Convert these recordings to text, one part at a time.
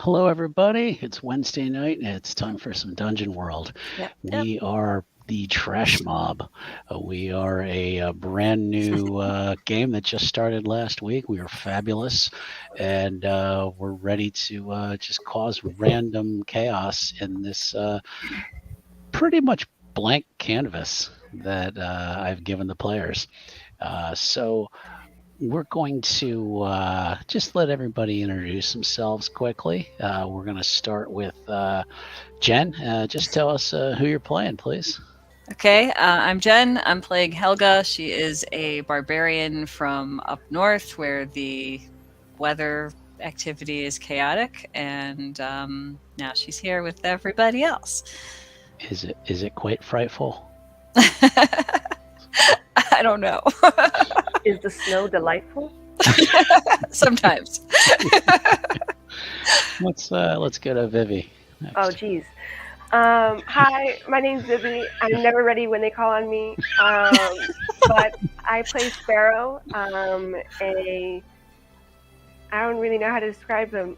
Hello, everybody. It's Wednesday night, and it's time for some Dungeon World. Yep. We are the Trash Mob. We are a brand new game that just started last week. We are fabulous, and we're ready to just cause random chaos in this pretty much blank canvas that I've given the players. So we're going to just let everybody introduce themselves quickly. We're going to start with Jen. Just tell us who you're playing, please. Okay, I'm Jen. I'm playing Helga. She is a barbarian from up north where the weather activity is chaotic, and now she's here with everybody else. Is it quite frightful? I don't know. Is the snow delightful? Sometimes. Let's go to Vivi next. Oh, geez. Hi, my name's Vivi. I'm never ready when they call on me. But I play Sparrow. I don't really know how to describe him.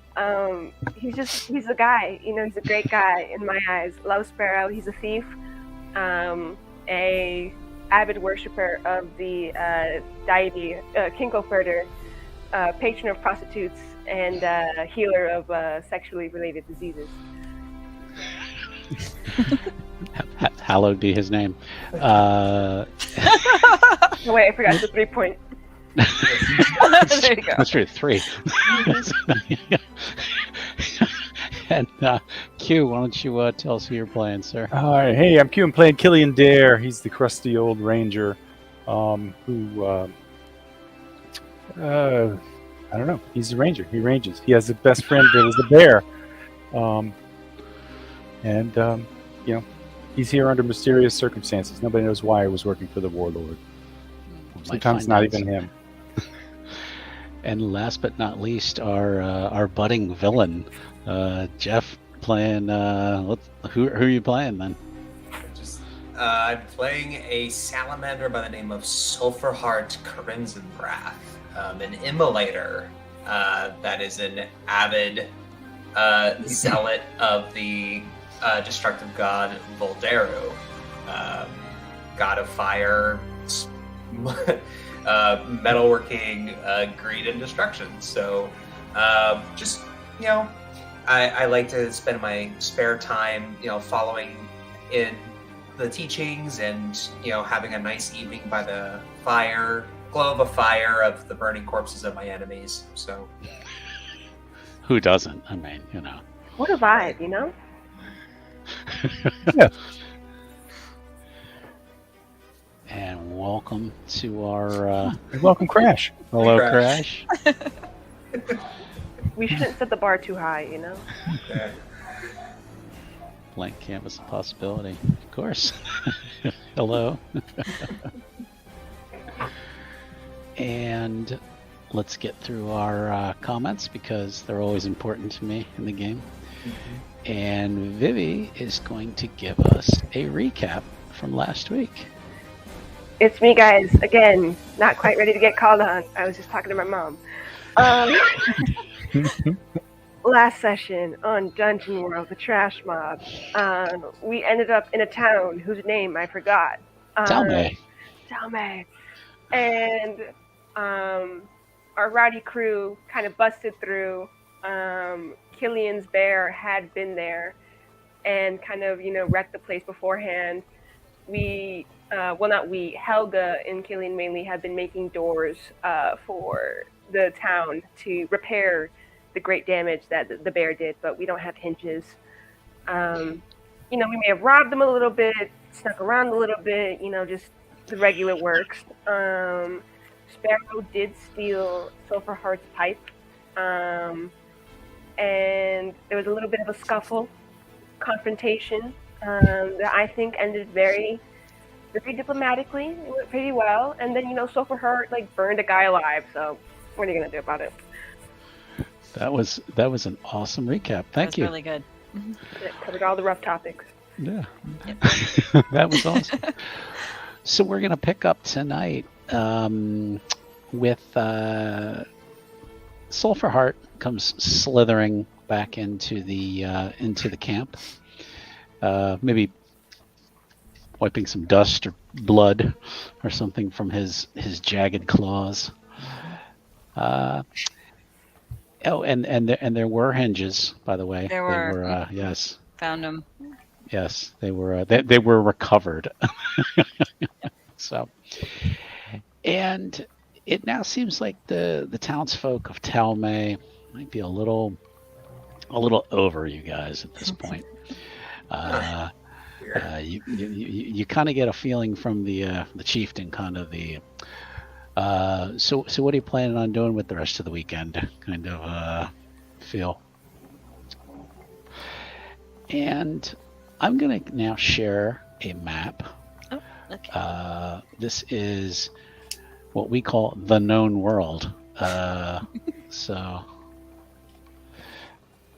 He's a guy. He's a great guy in my eyes. Love Sparrow. He's a thief. A avid worshiper of the deity Kinkelferder, patron of prostitutes and healer of sexually related diseases. Hallowed be his name. Oh, wait, I forgot the 3 point. There you go. That's true, 3. And Q, why don't you tell us who you're playing, sir? All right, hey, I'm Q. I'm playing Killian Dare. He's the crusty old ranger who, I don't know, he's a ranger. He ranges. He has a best friend that is a bear. He's here under mysterious circumstances. Nobody knows why he was working for the warlord. Sometimes not even him. And last but not least, our budding villain, Jeff, playing. Who are you playing then? I'm playing a salamander by the name of Sulfurheart Crimsonwrath, an immolator that is an avid zealot of the destructive god Volderu, god of fire, metalworking, greed, and destruction. So, I like to spend my spare time, following in the teachings and, having a nice evening by the glow of a fire of the burning corpses of my enemies. So, who doesn't? I mean, What a vibe, Yeah. And welcome to our. Welcome, Crash. Hello, Crash. We shouldn't set the bar too high, Okay. Blank canvas of possibility. Of course. Hello. And let's get through our comments because they're always important to me in the game. Mm-hmm. And Vivi is going to give us a recap from last week. It's me, guys. Again, not quite ready to get called on. I was just talking to my mom. Last session on Dungeon World, the Trash Mob, we ended up in a town whose name I forgot. Talmae. Talmae. And our rowdy crew kind of busted through. Killian's bear had been there and kind of, wrecked the place beforehand. Helga and Killian mainly have been making doors for the town to repair the great damage that the bear did, but we don't have hinges. We may have robbed them a little bit, snuck around a little bit, just the regular works. Sparrow did steal Sulfurheart's pipe, and there was a little bit of a scuffle, confrontation. that I think ended very, very diplomatically. It went pretty well. And then, so for her, like, burned a guy alive. So what are you going to do about it? That was an awesome recap. Thank That's you. really good. It covered all the rough topics. Yeah. That was awesome. So we're going to pick up tonight with Sulphurheart comes slithering back into the camp, maybe wiping some dust or blood or something from his jagged claws. And there were hinges, by the way. There were. They were yes. Found them. Yes, they were. They were recovered. So, and it now seems like the townsfolk of Talmae might be a little over you guys at this point. You kind of get a feeling from the chieftain, kind of the. So what are you planning on doing with the rest of the weekend? Kind of feel. And I'm going to now share a map. Oh, okay. This is what we call the known world. So,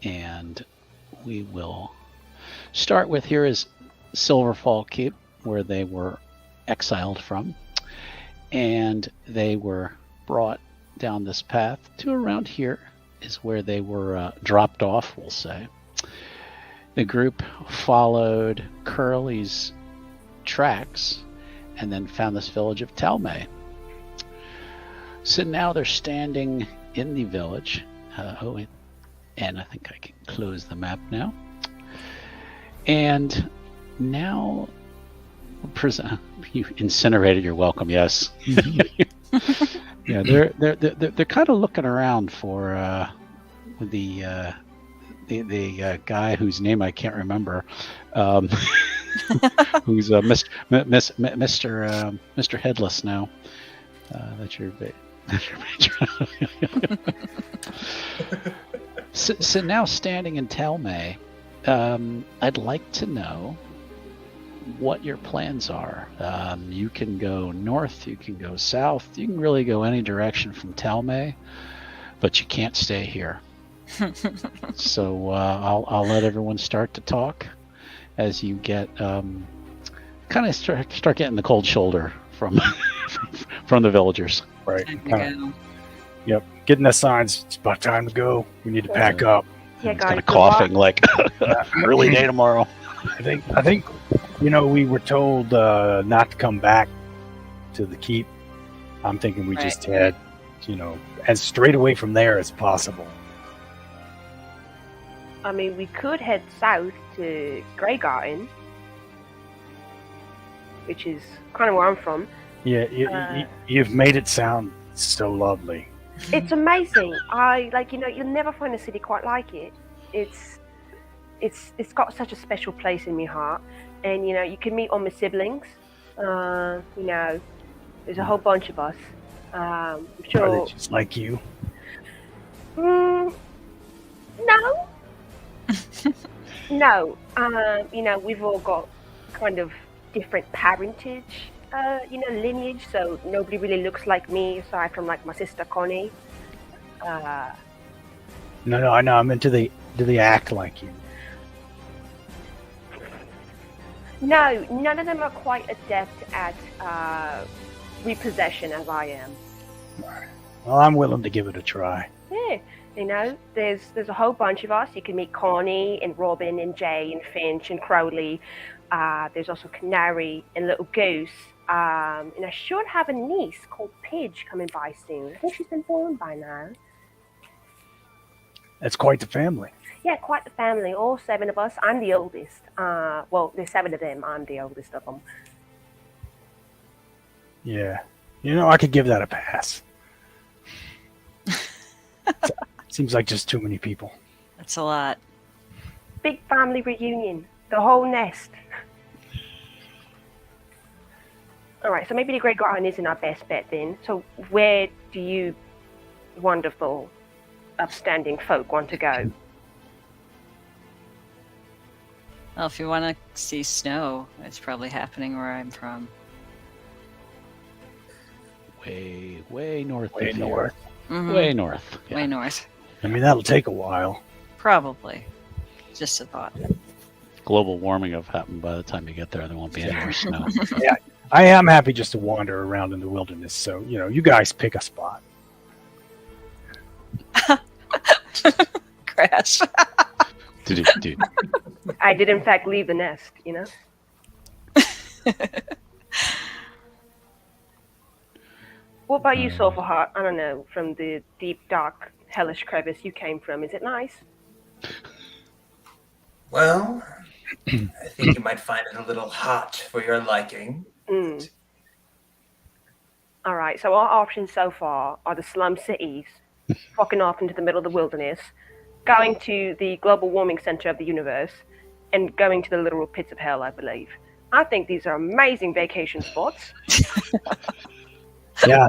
and we will start with, here is Silverfall Keep, where they were exiled from. And they were brought down this path to around here is where they were dropped off, we'll say. The group followed Curly's tracks and then found this village of Talmae. So now they're standing in the village. And I think I can close the map now. And now, you incinerated your welcome. Yes. Yeah, they're kind of looking around for the guy whose name I can't remember, who's Mr. Headless now. That's your so now standing in Talmae, I'd like to know what your plans are. You can go north, you can go south, you can really go any direction from Talmae, but you can't stay here. So I'll let everyone start to talk as you get kind of start getting the cold shoulder from from the villillagers. Right. Time to go. Yep. Getting the signs. It's about time to go. We need to pack up. Yeah, He's guys. kind of coughing like early day tomorrow. I think we were told not to come back to the keep. I'm thinking we just head, as straight away from there as possible. I mean, we could head south to Grey Garden, which is kind of where I'm from. Yeah, you've made it sound so lovely. It's amazing. You'll never find a city quite like it. It's got such a special place in my heart, and you can meet all my siblings. There's a whole bunch of us. I'm sure. Are they just like you? No. No. We've all got kind of different parentage, lineage. So nobody really looks like me aside from like my sister Connie. No, I know. I'm into do they act like you? No, none of them are quite adept at repossession as I am. Well, I'm willing to give it a try. Yeah, there's a whole bunch of us. You can meet Connie and Robin and Jay and Finch and Crowley. There's also Canary and Little Goose. And I should have a niece called Pidge coming by soon. I think she's been born by now. That's quite the family. Yeah, quite the family. All 7 of us. I'm the oldest. There's 7 of them. I'm the oldest of them. Yeah. I could give that a pass. Seems like just too many people. That's a lot. Big family reunion. The whole nest. All right, so maybe the Grey Garden isn't our best bet then. So where do you wonderful, upstanding folk want to go? Well, if you want to see snow, it's probably happening where I'm from. Way north. Way of here. north. Mhm. Way north. Yeah. Way north. I mean, that'll take a while. Probably. Just a thought. Global warming have happened. By the time you get there won't be any more snow. I am happy just to wander around in the wilderness. So, you guys pick a spot. Crash. Dude. I did, in fact, leave the nest, What about you, Sulfurheart? I don't know, from the deep, dark, hellish crevice you came from. Is it nice? Well, I think you might find it a little hot for your liking. Mm. All right, so our options so far are the slum cities, fucking off into the middle of the wilderness, going to the global warming center of the universe, and going to the literal pits of hell, I believe. I think these are amazing vacation spots. Yeah,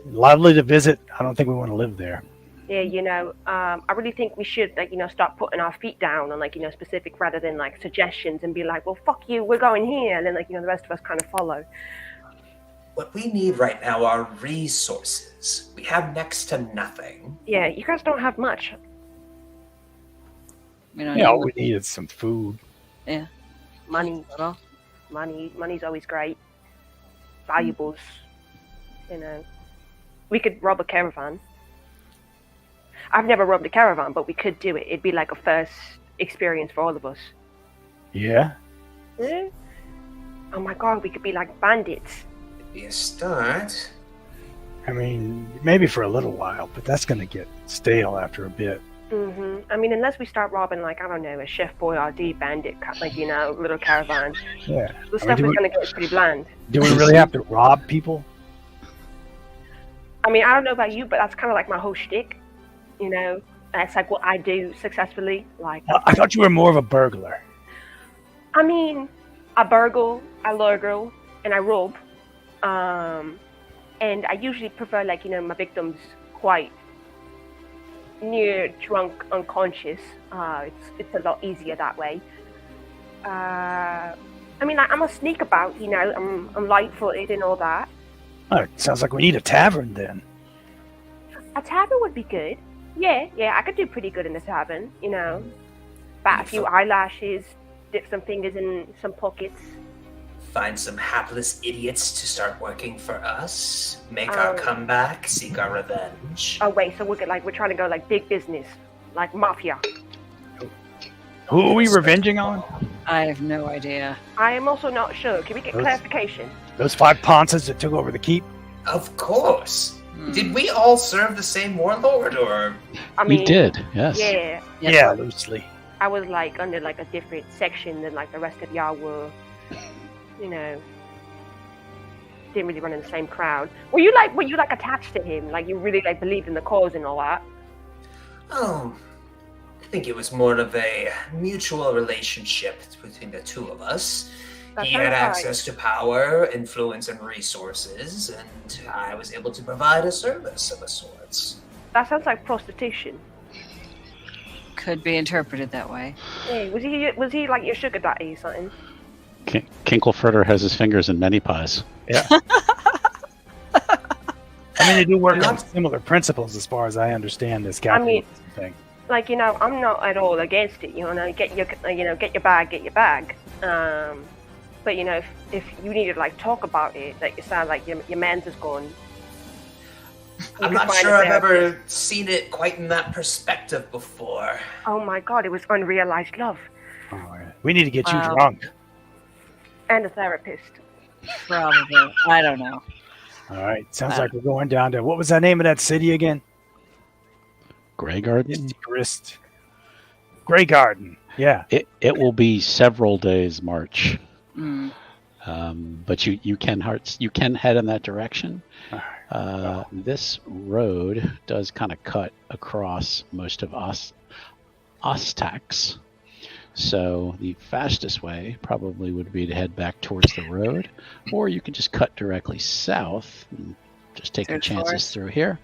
lovely to visit. I don't think we want to live there. Yeah, I really think we should, start putting our feet down on, specific rather than, suggestions and be like, well, fuck you, we're going here. And then, the rest of us kind of follow. What we need right now are resources. We have next to nothing. Yeah, you guys don't have much. We don't Yeah, all need we need is some food. Money. little. Money's always great. Valuables. We could rob a caravan. I've never robbed a caravan, but we could do it. It'd be like a first experience for all of us. Yeah. Yeah. Oh my god, we could be like bandits. It'd be a start. I mean, maybe for a little while, but that's going to get stale after a bit. I mean, unless we start robbing, I don't know, a Chef Boyardee bandit, little caravan. Yeah. The stuff is going to get pretty bland. Do we really have to rob people? I mean, I don't know about you, but that's kind of like my whole shtick. That's like what I do successfully. I thought you were more of a burglar. I mean, I burgle, I lurgle, and I rob. And I usually prefer, my victims quite near drunk, unconscious. It's a lot easier that way. I mean, I'm a sneak about, I'm light-footed and all that. Oh, it sounds like we need a tavern then. A tavern would be good. Yeah, I could do pretty good in the tavern, bat a few eyelashes, dip some fingers in some pockets. Find some hapless idiots to start working for us. Make our comeback, seek our revenge. Oh wait, so we're trying to go big business, like mafia. Who are we revenging on? I have no idea. I am also not sure. Can we get clarification? Those 5 Ponces that took over the keep? Of course. Did we all serve the same warlord, or? I mean, We did, yes. Yeah. Yeah, loosely. I was under a different section than the rest of y'all were. Didn't really run in the same crowd. Were you attached to him? You really believed in the cause and all that? Oh, I think it was more of a mutual relationship between the two of us. That He sounds had right. access to power, influence, and resources, and I was able to provide a service of a sort. That sounds like prostitution. Could be interpreted that way. Hey, was he your sugar daddy or something? Kinkelfurter has his fingers in many pies. Yeah. I mean, they do work on similar principles as far as I understand this capitalism thing. I'm not at all against it. Get your bag. But if you need to talk about it, you sound like your man's is gone. I'm not sure I've ever seen it quite in that perspective before. Oh my god, it was unrealized love. Oh, yeah. We need to get you Wow. drunk. And a therapist. Probably. I don't know. All right. Sounds like we're going down to, what was the name of that city again? Grey Garden? Grey Garden. Yeah. It will be several days march. Mm. But you can head in that direction. This road does kind of cut across most of Ostax. So the fastest way probably would be to head back towards the road, or you can just cut directly south and just take your chances through here.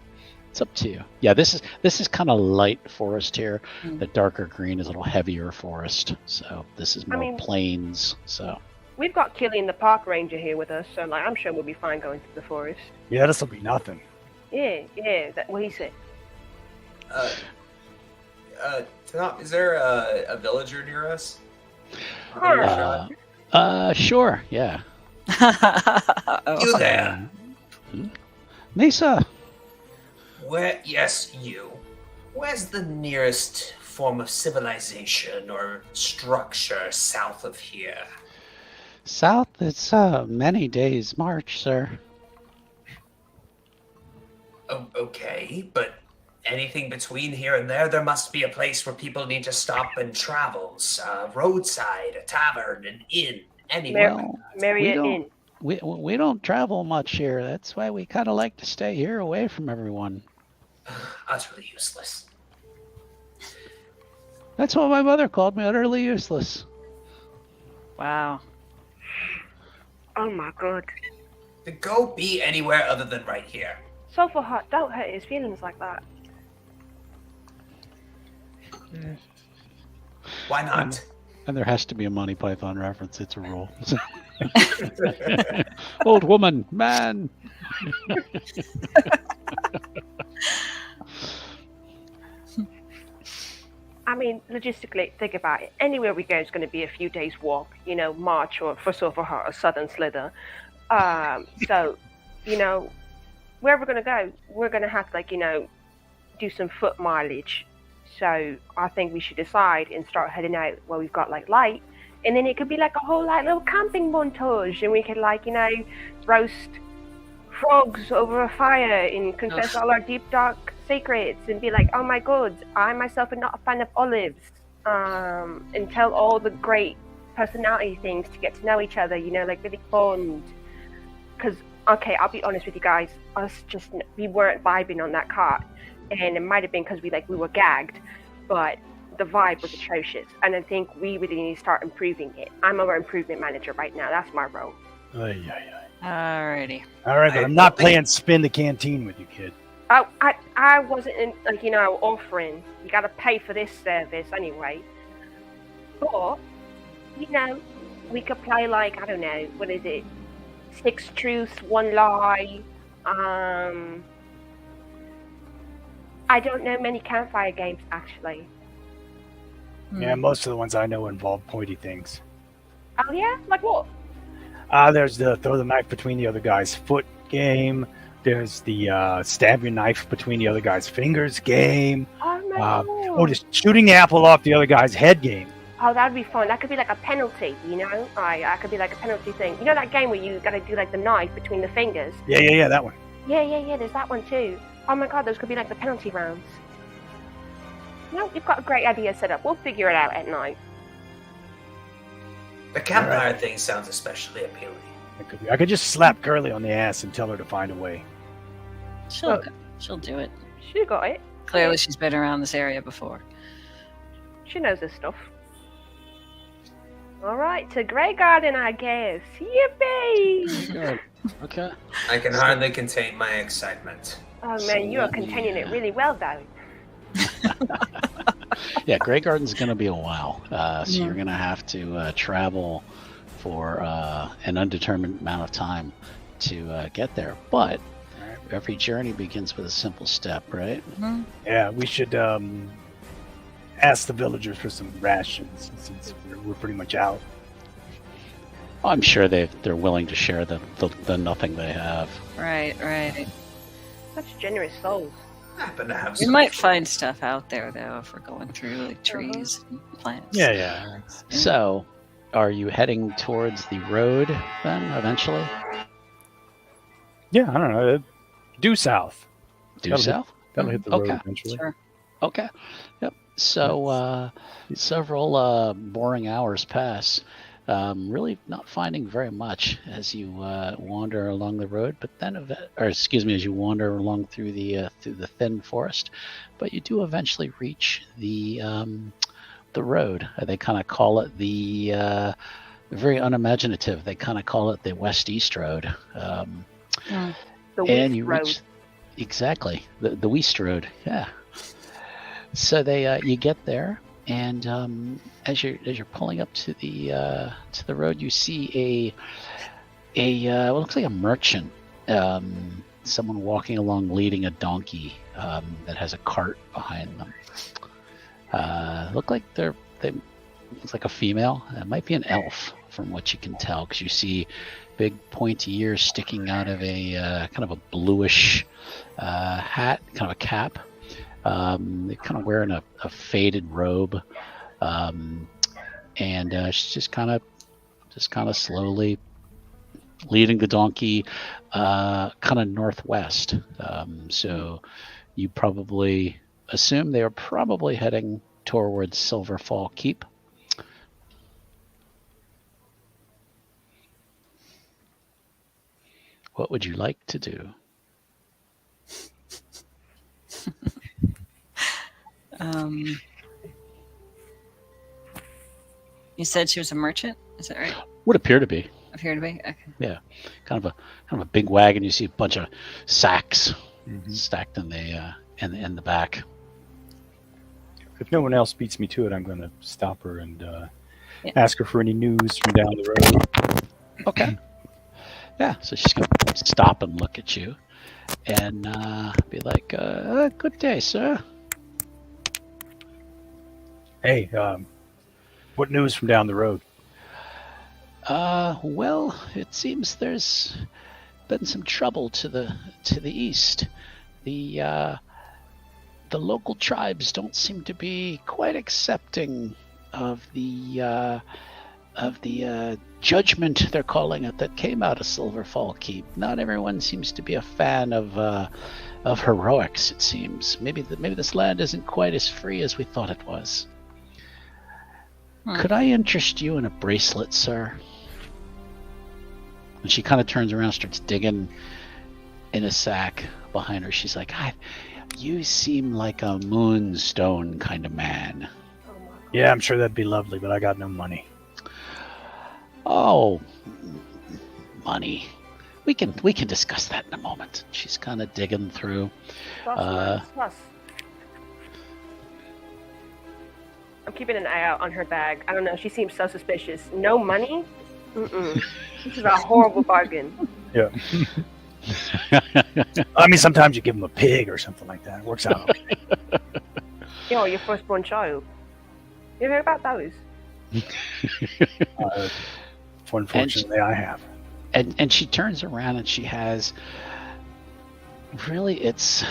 It's up to you. Yeah, this is kind of light forest here. Mm. The darker green is a little heavier forest. So this is more plains. So We've got Killian the park ranger here with us, so like I'm sure we'll be fine going through the forest. Yeah, this will be nothing. Yeah, that's what he said. Is there a villager near us? Sure, yeah. You there? Mesa. Where? Yes, you. Where's the nearest form of civilization or structure south of here? South, it's many days march, sir. Oh, okay, but anything between here and there must be a place where people need to stop and travel. A roadside, a tavern, an inn, anywhere. Marriott Inn. We don't travel much here. That's why we kind of like to stay here away from everyone. Utterly useless. That's what my mother called me, utterly useless. Wow. Oh my god. To go be anywhere other than right here. Sulfur Hut, don't hurt his feelings like that. Why not? And there has to be a Monty Python reference. It's a rule. Old woman, man. I mean, logistically, think about it. Anywhere we go is going to be a few days walk, march or for Sulfur Hut or Southern Slither. So, where we're going to go, we're going to have to, do some foot mileage. So I think we should decide and start heading out where we've got light, and then it could be like a whole little camping montage, and we could roast frogs over a fire and confess all our deep dark secrets and be like, oh my god, I myself am not a fan of olives, and tell all the great personality things to get to know each other, really bond. Because okay, I'll be honest with you guys, we weren't vibing on that cart. And it might have been because we were gagged, but the vibe was atrocious. And I think we really need to start improving it. I'm our improvement manager right now. That's my role. Alrighty. All right, but I'm not playing spin the canteen with you, kid. Oh, I wasn't offering. You got to pay for this service anyway. But we could play I don't know, what is it? 6 truths, 1 lie. I don't know many campfire games, actually. Yeah, most of the ones I know involve pointy things. Oh, yeah? Like what? There's the throw the knife between the other guy's foot game. There's the stab your knife between the other guy's fingers game. Oh, my God. Just shooting the apple off the other guy's head game. Oh, that would be fun. That could be like a penalty, That could be like a penalty thing. You know that game where you got to do the knife between the fingers? Yeah, that one. Yeah, there's that one too. Oh my god, those could be the penalty rounds. You've got a great idea set up. We'll figure it out at night. The campfire thing sounds especially appealing. I could just slap Curly on the ass and tell her to find a way. She'll do it. She got it. Clearly, she's been around this area before. She knows this stuff. All right, to Grey Garden, I guess. Yippee! Okay. I can hardly contain my excitement. Oh man, you are containing it really well, though. Yeah, Grey Garden's going to be a while. So you're going to have to travel for an undetermined amount of time to get there. But every journey begins with a simple step, right? Mm-hmm. Yeah, we should ask the villagers for some rations since we're pretty much out. I'm sure they're willing to share the nothing they have. Right. Such generous souls. Happen to have We might find stuff out there, though, if we're going through trees and plants. Yeah. So, are you heading towards the road then, eventually? Yeah, I don't know. Due south. Due south? That'll hit the road Okay. eventually. Sure. Okay. Yep. So, several boring hours pass. Really not finding very much as you wander along the road, but then, as you wander along through the thin forest, but you do eventually reach the road. They kind of call it very unimaginative. They kind of call it the West East Road. The and West you Road. reach, Exactly. The West Road. Yeah. So you get there, and as you're pulling up to the road, you see what looks like a merchant. Someone walking along leading a donkey that has a cart behind them. Look like they looks like a female. It might be an elf from what you can tell, because you see big pointy ears sticking out of a kind of a bluish hat, kind of a cap. They're kind of wearing a faded robe, and she's just kind of slowly leading the donkey kind of northwest. So you probably assume they are probably heading towards Silverfall Keep. What would you like to do? You said she was a merchant. Is that right? Would appear to be. Appear to be. Okay. Yeah, kind of a big wagon. You see a bunch of sacks stacked in the back. If no one else beats me to it, I'm going to stop her and ask her for any news from down the road. Okay. Yeah, so she's going to stop and look at you and be like, good day, sir. Hey, what news from down the road? Well, it seems there's been some trouble to the east. The local tribes don't seem to be quite accepting of the judgment, they're calling it, that came out of Silverfall Keep. Not everyone seems to be a fan of heroics, it seems. Maybe this land isn't quite as free as we thought it was. Could I interest you in a bracelet, sir? And she kind of turns around, starts digging in a sack behind her. She's like, you seem like a moonstone kind of man. Yeah, I'm sure that'd be lovely, but I got no money. Oh, money. We can discuss that in a moment. She's kind of digging through. Plus. I'm keeping an eye out on her bag. I don't know. She seems so suspicious. No money? Mm-mm. This is a horrible bargain. Yeah. I mean, sometimes you give them a pig or something like that. It works out. Yo, your firstborn child. You heard about those? Unfortunately, I have. And she turns around and she has really it's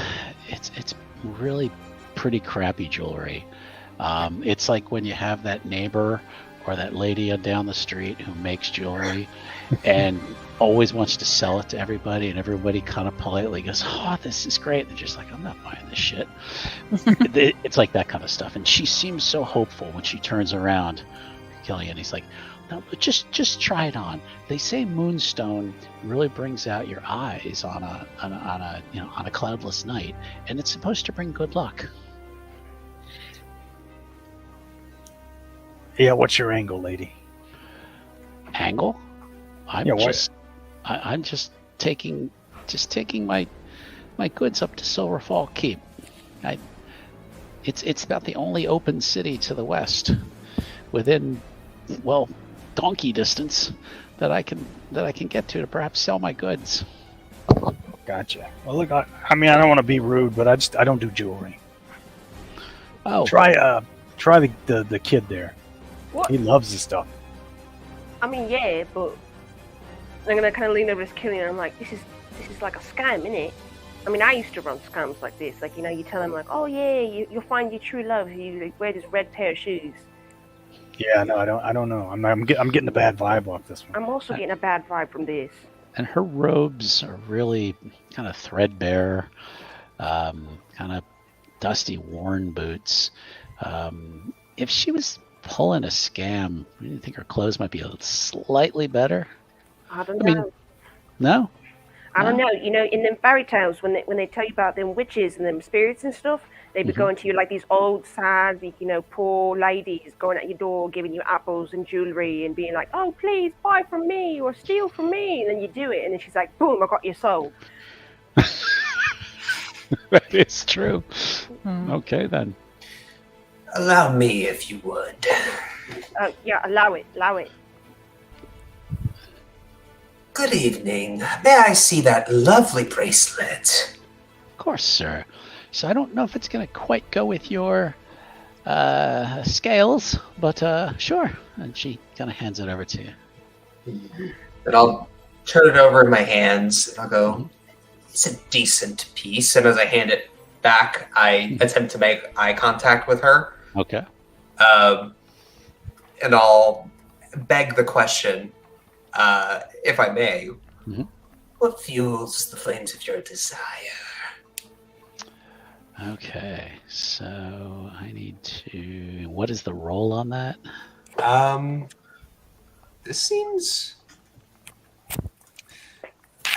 really pretty crappy jewelry. It's like when you have that neighbor or that lady down the street who makes jewelry and always wants to sell it to everybody, and everybody kind of politely goes, "Oh, this is great." And they're just like, "I'm not buying this shit." It's like that kind of stuff. And she seems so hopeful when she turns around. Killian, he's like, "No, just try it on. They say moonstone really brings out your eyes on a cloudless night, and it's supposed to bring good luck." Yeah, what's your angle, lady? Angle? I'm just taking my goods up to Silverfall Keep. It's about the only open city to the west, within, well, donkey distance, that I can get to perhaps sell my goods. Gotcha. Well, look, I mean, I don't want to be rude, but I don't do jewelry. Oh, try the kid there. What? He loves this stuff. I mean, yeah, but I'm gonna kind of lean over to Killian and I'm like, this is like a scam, innit? I mean, I used to run scams like this. Like, you tell them like, oh yeah, you'll find your true love. You wear this red pair of shoes. Yeah, no, I don't know. I'm getting a bad vibe off this one. I'm also getting a bad vibe from this. And her robes are really kind of threadbare, kind of dusty, worn boots. If she was pulling a scam, do you think her clothes might be slightly better? I don't know. I mean, no? I don't know. In them fairy tales, when they tell you about them witches and them spirits and stuff, they be going to you like these old, sad, poor ladies going at your door, giving you apples and jewelry and being like, "Oh, please buy from me or steal from me," and then you do it, and then she's like, "Boom, I got your soul." That is true. Hmm. Okay, then. Allow me, if you would. Yeah, allow it. Good evening. May I see that lovely bracelet? Of course, sir. So I don't know if it's going to quite go with your scales, but sure. And she kind of hands it over to you. And I'll turn it over in my hands. And I'll go, Mhm. it's a decent piece. And as I hand it back, I attempt to make eye contact with her. Okay. And I'll beg the question, if I may. Mhm. What fuels the flames of your desire? Okay, so I need to. What is the roll on that? This seems.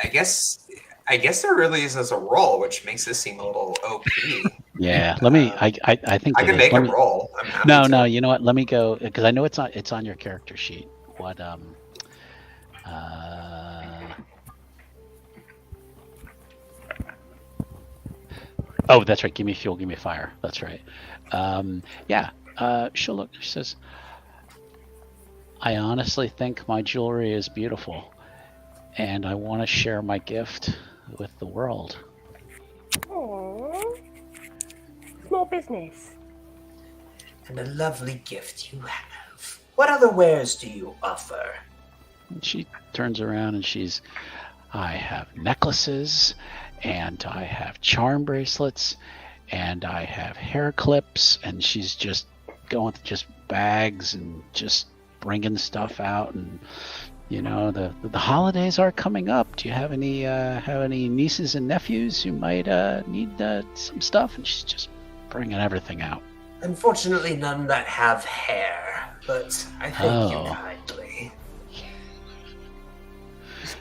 I guess there really is as a roll, which makes this seem a little OP. Yeah, let me. I think I it can is. make Let a me, roll. I'm happy no, to. no. You know what? Let me go because I know it's on your character sheet. What Oh, that's right. Give me fuel. Give me fire. That's right. Yeah. She'll look. She says, "I honestly think my jewelry is beautiful, and I want to share my gift with the world." Aww. Small business. And a lovely gift you have. What other wares do you offer? And she turns around and I have necklaces, and I have charm bracelets, and I have hair clips, and she's just going with just bags and just bringing stuff out. And the holidays are coming up. Do you have any nieces and nephews who might need some stuff? And she's just bringing everything out. Unfortunately, none that have hair, but I thank you Oh. kindly.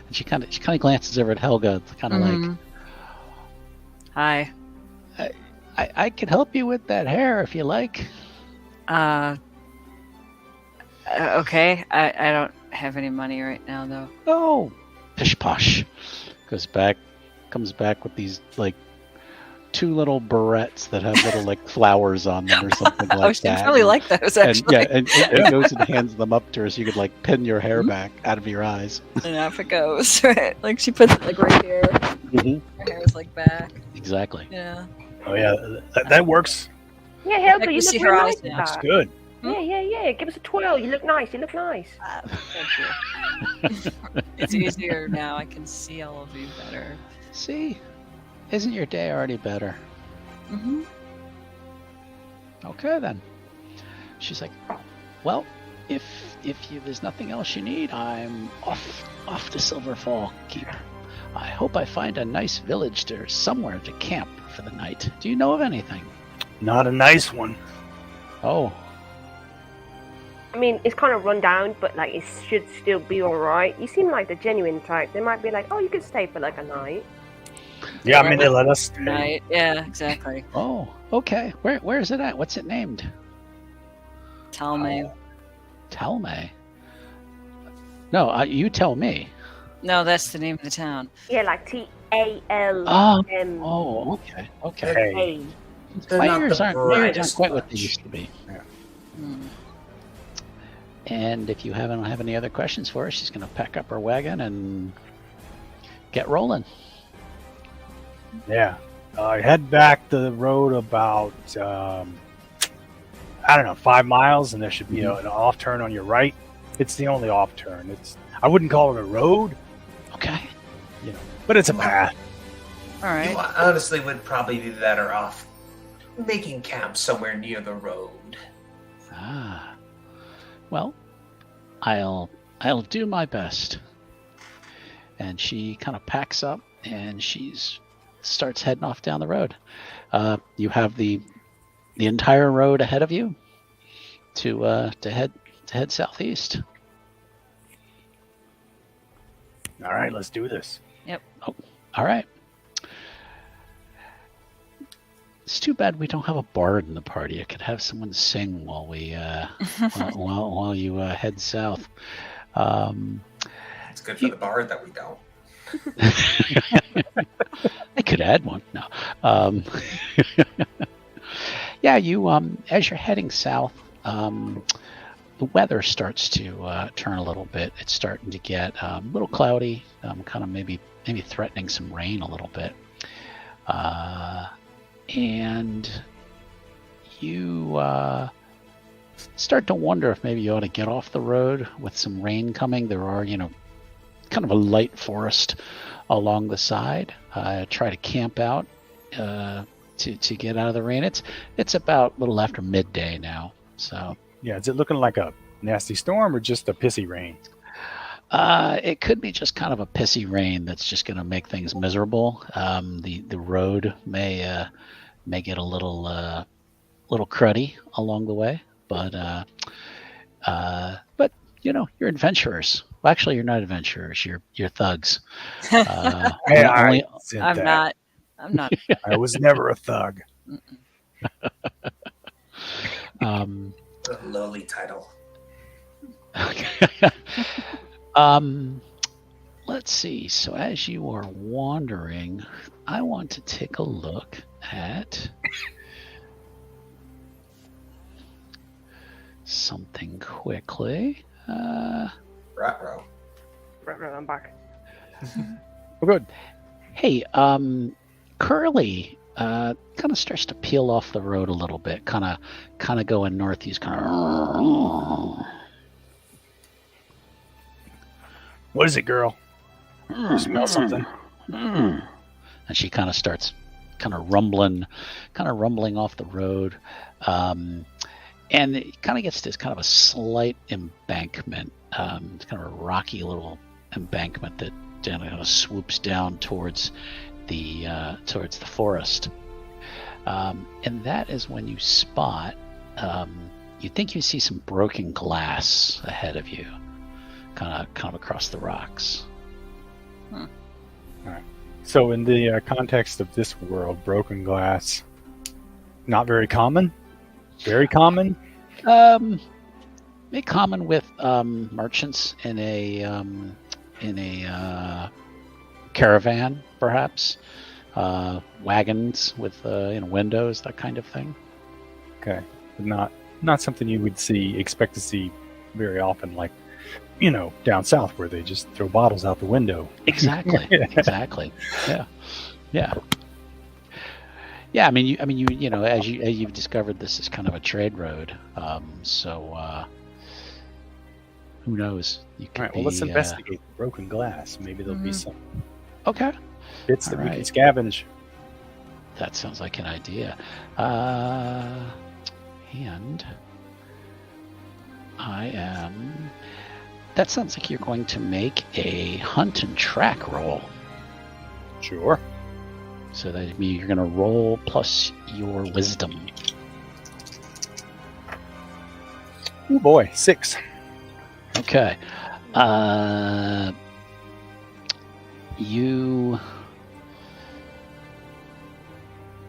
And she kind of glances over at Helga, kind of like, Hi. I could help you with that hair if you like. Okay. I don't have any money right now, though. Oh, pish posh. Comes back with these like two little barrettes that have little like flowers on them or something like She that. really like those, actually. And goes and hands them up to her so you could like pin your hair back out of your eyes. And off it goes, right? Like she puts it like right here. Mhm. Her hair's like back. Exactly. Yeah. Oh yeah, that works. Yeah, I Helga, can you see look her real eyes nice with now. That's that. good. Yeah. Give us a twirl. You look nice. Thank you. It's easier now. I can see all of you better. See, isn't your day already better? Mm-hmm. Okay then. She's like, well, if there's nothing else you need, I'm off to Silverfall Keep. I hope I find a nice village or somewhere to camp for the night. Do you know of anything? Not a nice one. Oh, I mean, it's kind of run down, but like it should still be all right. You seem like the genuine type. They might be like, oh, you could stay for like a night. Yeah, I mean they let us stay. Right. Yeah, exactly. oh, okay. Where is it at? What's it named? Talmae. Talmae. No, you tell me. No, that's the name of the town. Yeah, like TALM. Oh, okay. Hey. They're not Mayors the aren't brightest quite what they bunch. used to be. Hmm. And if you don't have any other questions for her, she's going to pack up her wagon and get rolling. Yeah. Head back the road about, 5 miles, and there should be an off turn on your right. It's the only off turn. I wouldn't call it a road, Okay. but it's a path. All right. You honestly would probably be better off making camp somewhere near the road. Ah. Well, I'll do my best. And she kind of packs up and starts heading off down the road. You have the entire road ahead of you to head southeast. All right, let's do this. All right. It's too bad we don't have a bard in the party. I could have someone sing while we while you head south. It's good for the bard that we don't. I could add one. No. Um, yeah, you as you're heading south, the weather starts to turn a little bit. It's starting to get a little cloudy, kind of maybe threatening some rain a little bit. And you start to wonder if maybe you ought to get off the road with some rain coming. There are, kind of a light forest along the side. Try to camp out to get out of the rain. It's about a little after midday now. So Yeah, is it looking like a nasty storm or just a pissy rain? it could be just kind of a pissy rain that's just going to make things miserable. The road may get a little cruddy along the way, but you're adventurers. Well, actually, you're not adventurers. You're thugs. Hey, Only, said I'm that. not. I'm not. I was never a thug. The lowly title. Let's see. So as you are wandering, I want to take a look at something quickly. Ruh-roh. I'm back. We're good. Hey, Curly kind of starts to peel off the road a little bit, kind of going northeast, kind of. What is it, girl? You smell something? And she kind of starts rumbling off the road. And it kind of gets to this kind of a slight embankment. It's kind of a rocky little embankment that kind of swoops down towards the forest. And that is when you spot, you think you see some broken glass ahead of you, kind of across the rocks. All right. So in the context of this world, broken glass, not very common? Very common? Very common with merchants in a caravan, perhaps. Wagons with windows, that kind of thing. Okay. But not something you would expect to see very often, like, down south where they just throw bottles out the window. Exactly. Exactly. Yeah. I mean, as you've discovered, this is kind of a trade road. So who knows? You could All right. Well, let's investigate the broken glass. Maybe there'll be some Okay. bits that All we can right. scavenge. That sounds like an idea. And that sounds like you're going to make a hunt and track roll. Sure. So that means you're going to roll plus your wisdom. Oh boy, 6. Okay. You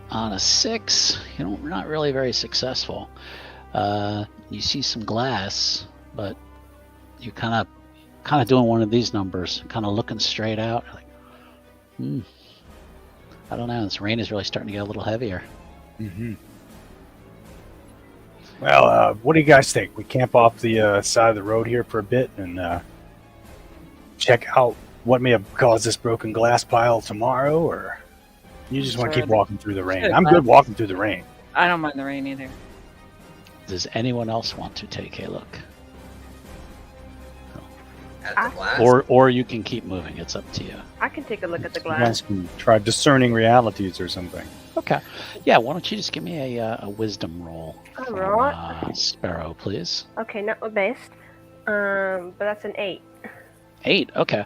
on a 6, you're not really very successful. You see some glass, but you're kind of doing one of these numbers, kind of looking straight out. Like, I don't know. This rain is really starting to get a little heavier. Mm-hmm. Well, what do you guys think? We camp off the side of the road here for a bit and check out what may have caused this broken glass pile tomorrow, or you just want to keep walking through the rain? I'm good walking through the rain. I don't mind the rain either. Does anyone else want to take a look? At the glass. Or you can keep moving. It's up to you. I can take a look at the You glass. guys can try discerning realities or something. Okay. Yeah, why don't you just give me a wisdom roll All from, right. Sparrow, please. Okay, not my best. But that's an 8. 8, okay.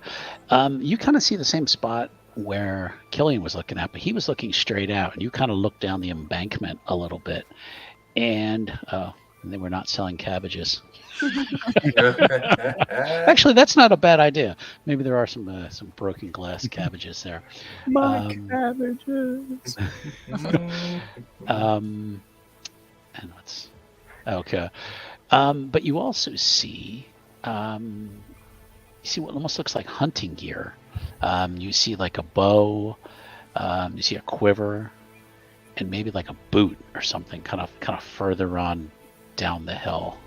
You kind of see the same spot where Killian was looking at, but he was looking straight out, and you kind of look down the embankment a little bit. And they were not selling cabbages. Actually, that's not a bad idea. Maybe there are some broken glass cabbages there. My cabbages. And what's okay? But you also see what almost looks like hunting gear You see like a bow, you see a quiver, and maybe like a boot or something kind of further on down the hill.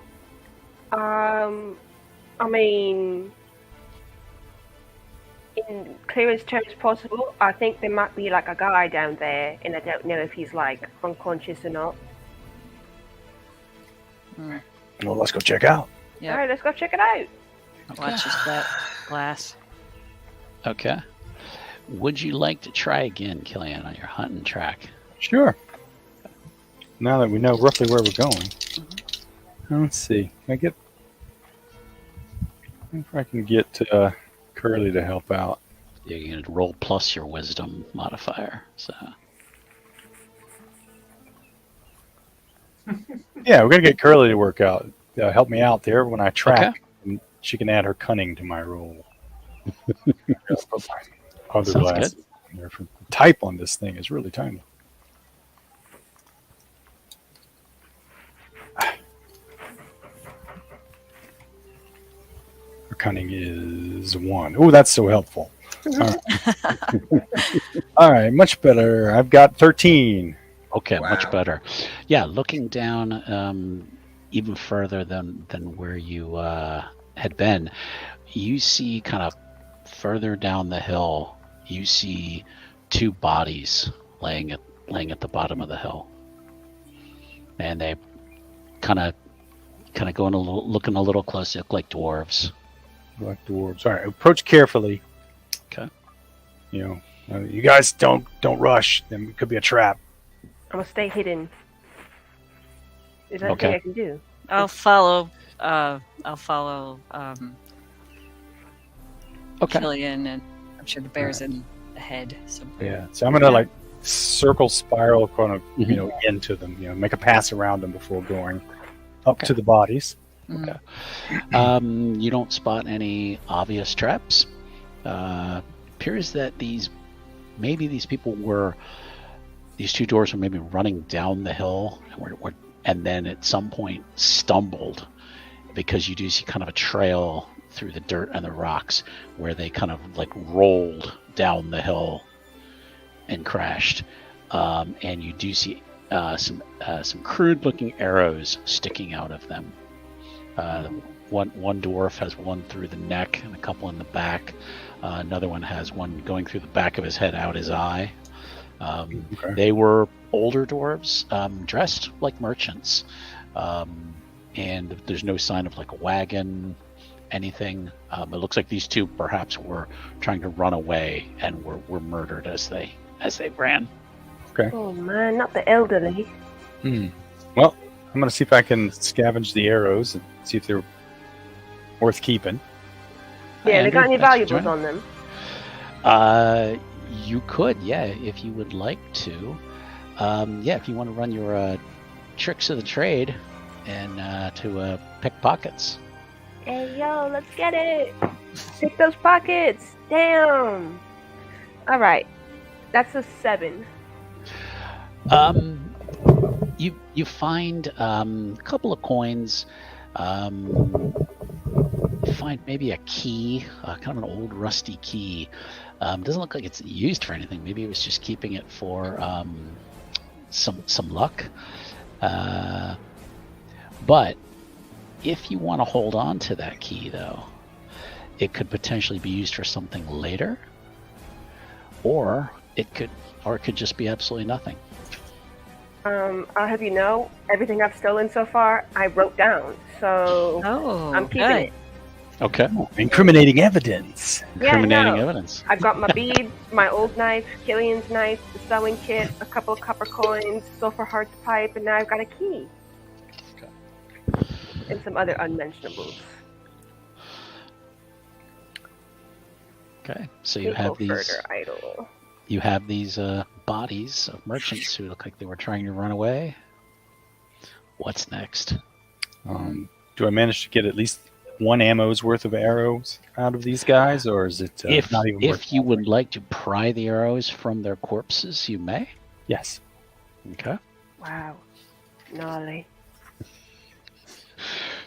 I mean, in clearest terms possible, I think there might be like a guy down there, and I don't know if he's like unconscious or not. Well, let's go check out. Yep. All right, let's go check it out. Watch your step, glass. Okay. Would you like to try again, Killian, on your hunting track? Sure. Now that we know roughly where we're going, let's see. Can if I can get Curly to help out. You're going to roll plus your wisdom modifier. So Yeah, we're gonna get Curly to work out. Help me out there when I track, and she can add her cunning to my roll. I'll put my other Sounds glasses in there. The type on this thing is really tiny. Her cunning is 1. Oh, that's so helpful. All right. All right, much better. I've got 13. okay, Wow. much better. Yeah, looking down even further than where you had been, you see kind of further down the hill. You see 2 bodies laying at the bottom of the hill, and they kind of going looking a little close. They look like dwarves. Black dwarves. All right, approach carefully. Okay. You know, you guys don't rush. There could be a trap. I'm gonna stay hidden. Is that Okay. anything I can do? I'll follow. Okay. Killian, and I'm sure the bear's in the head. So Yeah. So I'm gonna like circle spiral, kind of Mhm. you know into them. You know, make a pass around them before going up to the bodies. Mm. You don't spot any obvious traps. Appears that these people were, these 2 dwarves were maybe running down the hill and then at some point stumbled, because you do see kind of a trail through the dirt and the rocks where they kind of like rolled down the hill and crashed. And you do see some crude looking arrows sticking out of them. One dwarf has one through the neck and a couple in the back. Another one has one going through the back of his head, out his eye. Okay. They were older dwarves, dressed like merchants, and there's no sign of like a wagon, anything. It looks like these 2 perhaps were trying to run away and were murdered as they ran. Oh man, not the elderly. Well, I'm gonna see if I can scavenge the arrows and see if they're worth keeping. Yeah, they got any Andrew, thanks for valuables on them? joining. You could, yeah, if you would like to. Yeah, if you want to run your tricks of the trade and to pick pockets. Hey yo, let's get it! Pick those pockets! Damn! Alright. That's a 7. You find a couple of coins. You find maybe a key, kind of an old rusty key. Doesn't look like it's used for anything. Maybe it was just keeping it for some luck. But if you want to hold on to that key, though, it could potentially be used for something later, or it could just be absolutely nothing. I'll have you know, everything I've stolen so far, I wrote down. So Oh, I'm keeping good. it. Okay. Incriminating evidence. Incriminating no. evidence. I've got my beads, my old knife, Killian's knife, the sewing kit, a couple of copper coins, sulfur hearts pipe, and now I've got a key. Okay. And some other unmentionables. Okay. So you have these. Further idol. You have these bodies of merchants who look like they were trying to run away. What's next? Do I manage to get at least 1 ammo's worth of arrows out of these guys, or is it not even worth if you would like to pry the arrows from their corpses, you may. Yes. Okay. Wow. Gnarly.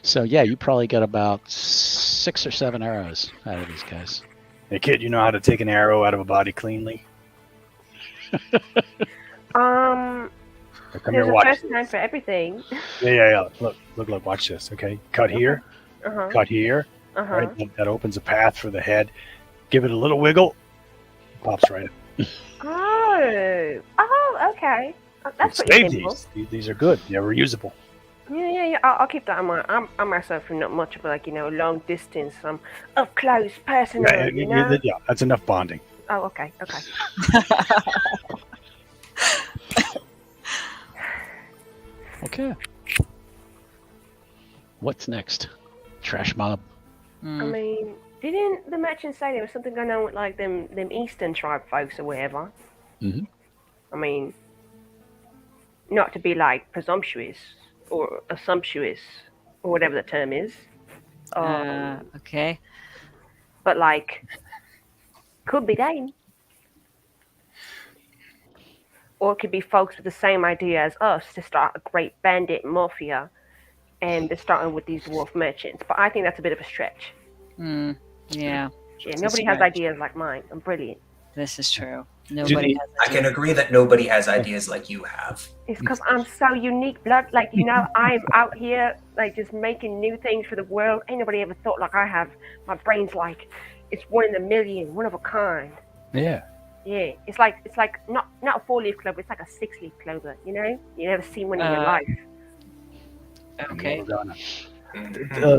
So yeah, you probably got about 6 or 7 arrows out of these guys. Hey, kid, you know how to take an arrow out of a body cleanly? Um, Here, come there's here, a watch first this. time for everything. Yeah. Look, watch this, okay? Cut here, Uh-huh. cut here. Uh-huh. Right? That opens a path for the head. Give it a little wiggle. Pops right up. Oh, okay. That's pretty Save simple. these are good. They're reusable. Yeah. I'll keep that in mind. I'm myself not much of like long distance. I'm up close, personal. Yeah, that's enough bonding. Oh, okay. Okay. What's next? Trash mob. I Mm. mean, didn't the merchant say there was something going on with like them Eastern tribe folks or whatever? Mhm. I mean, not to be like presumptuous or assumptuous or whatever the term is. Okay. But like, could be them. Or it could be folks with the same idea as us to start a great bandit mafia, and they're starting with these dwarf merchants. But I think that's a bit of a stretch. Mm. Yeah, Yeah, It's a nobody has stretch. ideas like mine. I'm brilliant. this is true. Nobody has I can agree that nobody has ideas like you have. It's because I'm so unique, blood. Like, I'm out here, like, just making new things for the world. Ain't nobody ever thought like I have. My brain's like, it's one in a million, one of a kind. Yeah. Yeah, it's like not a 4-leaf clover. It's like a 6-leaf clover. You never seen one in your life. Okay.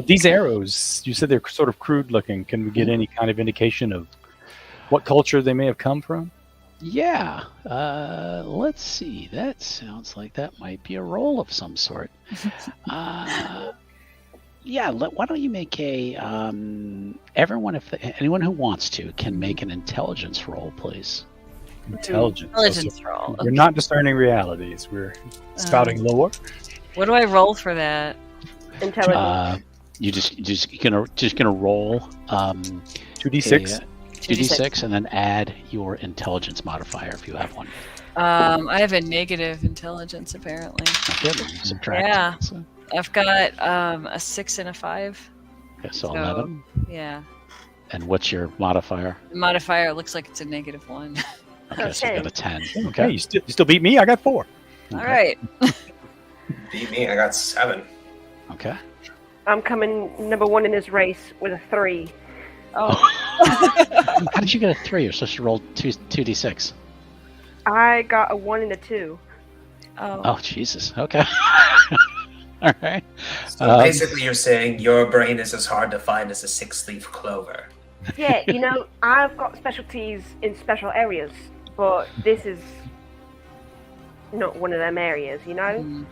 These arrows, you said they're sort of crude looking. Can we get any kind of indication of what culture they may have come from? Yeah. Let's see. That sounds like that might be a roll of some sort. Yeah. Why don't you make a everyone, anyone who wants to, can make an intelligence roll, please. Intelligence roll. We're not discerning realities. We're spouting lore. What do I roll for that? Intelligence. You just gonna roll 2d6. 2d6 and then add your intelligence modifier if you have one. I have a negative intelligence apparently. Okay, then you subtract. Yeah. So, I've got a 6 and a 5. okay, so So- 11. Yeah. And what's your modifier? The modifier looks like it's a -1. Okay, so you got a 10. Okay, Okay. you still beat me. I got 4. All right. Beat me, I got 7. Okay. I'm coming number 1 in this race with a 3. Oh. How did you get a 3? You're supposed to roll 2d6. I got a 1 and a 2. Oh, Jesus. Okay. All right. So basically you're saying your brain is as hard to find as a 6-leaf clover. Yeah, I've got specialties in special areas, but this is not one of them areas, Mm.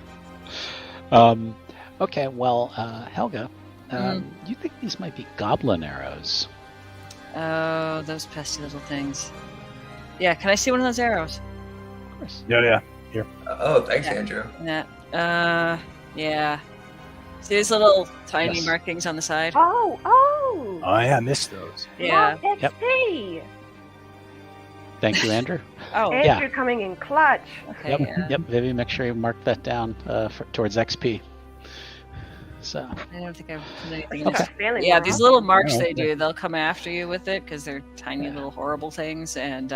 Okay, well, Helga, you think these might be goblin arrows? Oh, those pesky little things. Yeah, can I see one of those arrows? Of course. Yeah. Oh, thanks, Yeah. Andrew. Yeah. Yeah. See these little tiny Yes. markings on the side? Oh! Oh, yeah, I missed those. Yeah. Love Yep. XP! Thank you, Andrew. Oh, Yeah. Andrew coming in clutch. okay. Yep. Yeah. Yep. Vivi, make sure you mark that down towards XP. So, I don't think I've put anything I'm else. feeling Yeah, that. these little marks Oh, they okay. do, they'll come after you with it because they're tiny little horrible things, and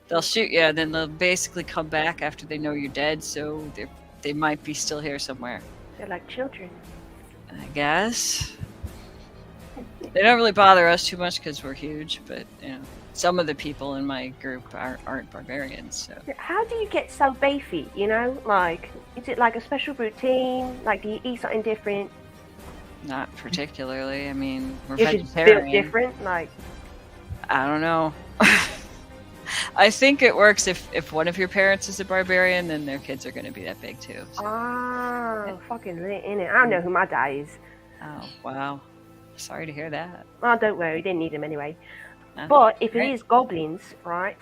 they'll shoot you, and then they'll basically come back after they know you're dead, so they might be still here somewhere. They're like children. I guess. They don't really bother us too much because we're huge, but some of the people in my group aren't barbarians, so. How do you get so beefy, Like, is it like a special routine? Like, do you eat something different? Not particularly. I mean, we're Is it built vegetarian. different? Like, I don't know. I think it works if one of your parents is a barbarian, then their kids are going to be that big too. So. fucking lit, innit? I don't know who my dad is. Oh, wow. Sorry to hear that. Oh, don't worry, didn't need him anyway. Oh, But if right. it is goblins, right?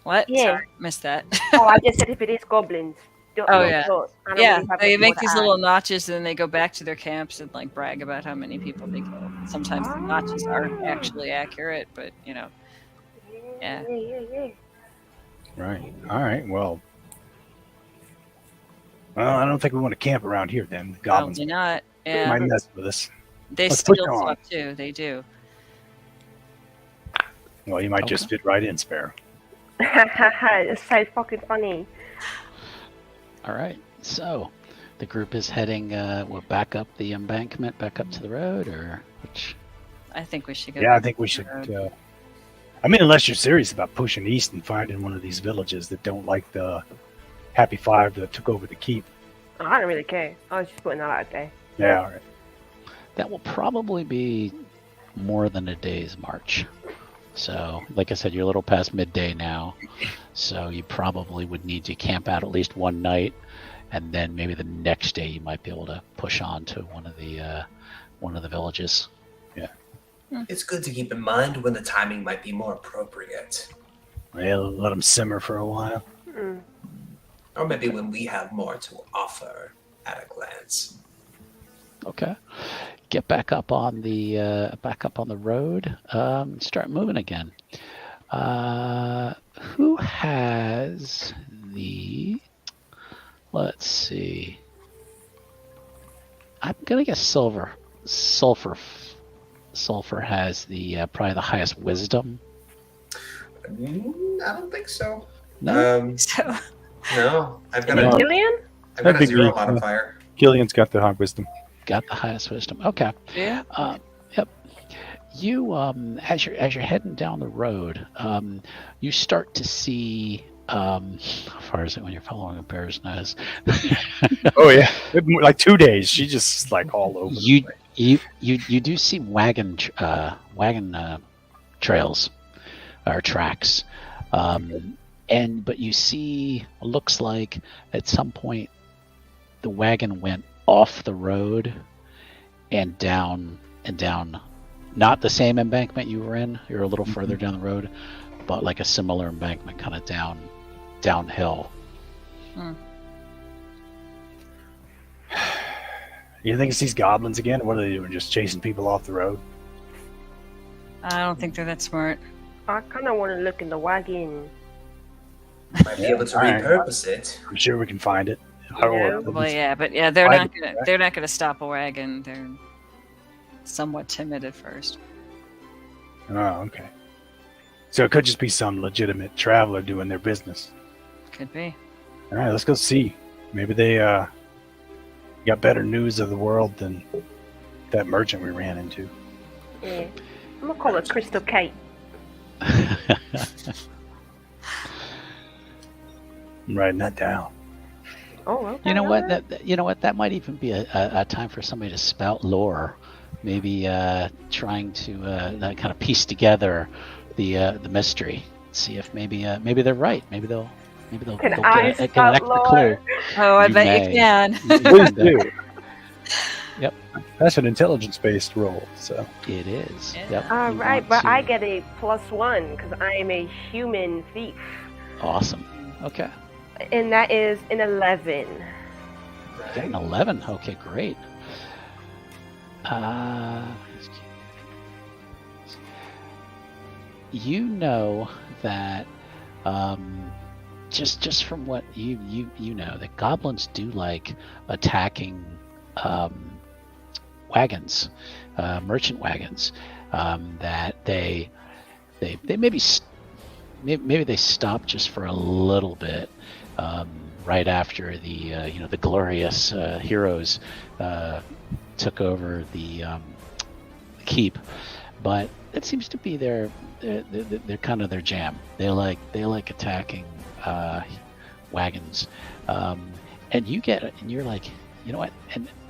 What? Yeah. Sorry, missed that. Oh, I just said if it is goblins. Oh, yeah. I don't Yeah, really have they much make more to these add. little notches and then they go back to their camps and like brag about how many people they kill. Sometimes the notches aren't actually accurate, but Yeah. Yeah. Right. All right. Well, I don't think we want to camp around here then. The goblins Probably not. Yeah. might mess with us. They Let's push steal on. stuff too. They do. Well, you might just fit right in, Sparrow. It's so fucking funny. All right. So the group is heading back up the embankment, back up to the road, or which? I think we should go. Yeah, I think we should. I mean, unless you're serious about pushing east and finding one of these villages that don't like the Happy Five that took over the keep. Oh, I don't really care. I was just putting that out there. Yeah, all right. That will probably be more than a day's march. So, like I said, you're a little past midday now, so you probably would need to camp out at least one night, and then maybe the next day you might be able to push on to one of the villages. It's good to keep in mind when the timing might be more appropriate. Well, let them simmer for a while. Mm. Or maybe when we have more to offer at a glance. Okay. Get back up on the road. Start moving again. Who has the? Let's see. I'm gonna guess Sulfur has the probably the highest wisdom. I don't think so. No. So No, I've got No. a Gillian? I've got a 0 Big- modifier. Gillian's got the high wisdom. Got the highest wisdom. Okay. yeah. Yep. You as you're heading down the road, you start to see how far is it when you're following a bear's nose? Oh yeah, like 2 days. She just like all over. You the place. you do see wagon trails or tracks, but you see looks like at some point the wagon went off the road and down, not the same embankment you were in. You're a little further down the road, but like a similar embankment, kind of downhill. You think it's these goblins again? What are they doing? Just chasing people off the road? I don't think they're that smart. I kind of want to look in the wagon. Might be able to All right. repurpose it. I'm sure we can find it. Yeah. Or- Well, yeah, but yeah, they're Why not did- gonna they're not gonna stop a wagon. They're somewhat timid at first. Oh, okay. So it could just be some legitimate traveler doing their business. Could be. All right, let's go see. Maybe they got better news of the world than that merchant we ran into. Yeah. I'm gonna call it Crystal Kate. I'm writing that down. Oh, okay. You know what? alright. That might even be a time for somebody to spout lore. Maybe trying to kind of piece together the mystery. See if maybe they're right. Maybe they'll Can get I an spout extra lore? clue. Oh, I You bet may. you can. Please do. Yep. That's an intelligence-based roll. So It is. Yeah. Yep. All You right, want but to- I get a +1 because I am a human thief, Awesome. Okay. and that is an 11. Got an 11. Okay, great. You know that just from what you know that goblins do like attacking wagons, merchant wagons. That they maybe they stop just for a little bit. Right after the glorious heroes took over the keep, but it seems to be they're kind of their jam. They like attacking wagons, and you're like, you know what?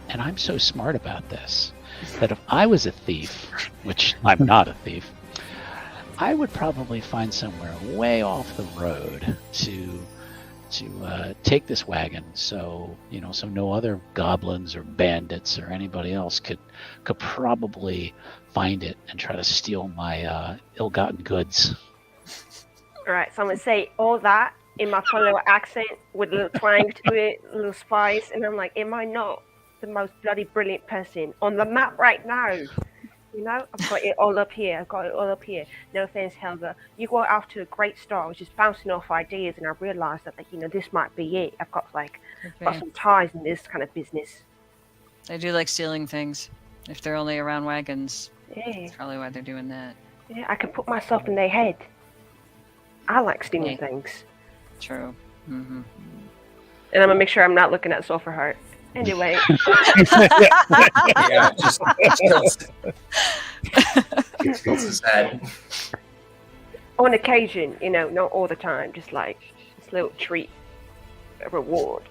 And I'm so smart about this that if I was a thief, which I'm not a thief, I would probably find somewhere way off the road to take this wagon, so no other goblins or bandits or anybody else could probably find it and try to steal my ill-gotten goods. All right, so I'm gonna say all that in my fun little accent with a little twang to it, a little spice, and I'm like, am I not the most bloody brilliant person on the map right now? You know, I've got it all up here. No offense, Helga. You got off to a great start. I was just bouncing off ideas, and I realised that, this might be it. I've got some ties in this kind of business. I do like stealing things. If they're only around wagons, Yeah, that's probably why they're doing that. yeah. I could put myself in their head. I like stealing Yeah. things, True. Mm-hmm. and I'm gonna make sure I'm not looking at Sulfur Heart. Anyway, Yeah, just tilts his head. on occasion, not all the time. Just like this little treat, a reward.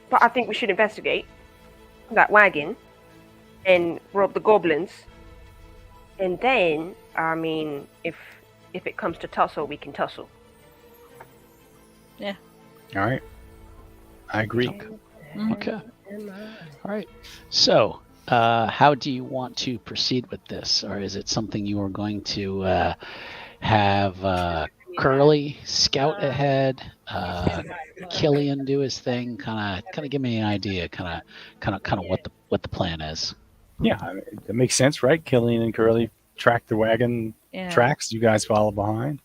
But I think we should investigate that wagon and rob the goblins. And then, I mean, if it comes to tussle, we can tussle. All right. I agree. Mm-hmm. Okay. All right. So, how do you want to proceed with this, or is it something you are going to have Curly scout ahead, Killian do his thing? Kind of give me an idea. Kind of what the plan is. Yeah, I mean, that makes sense, right? Killian and Curly track the wagon Yeah. tracks. You guys follow behind.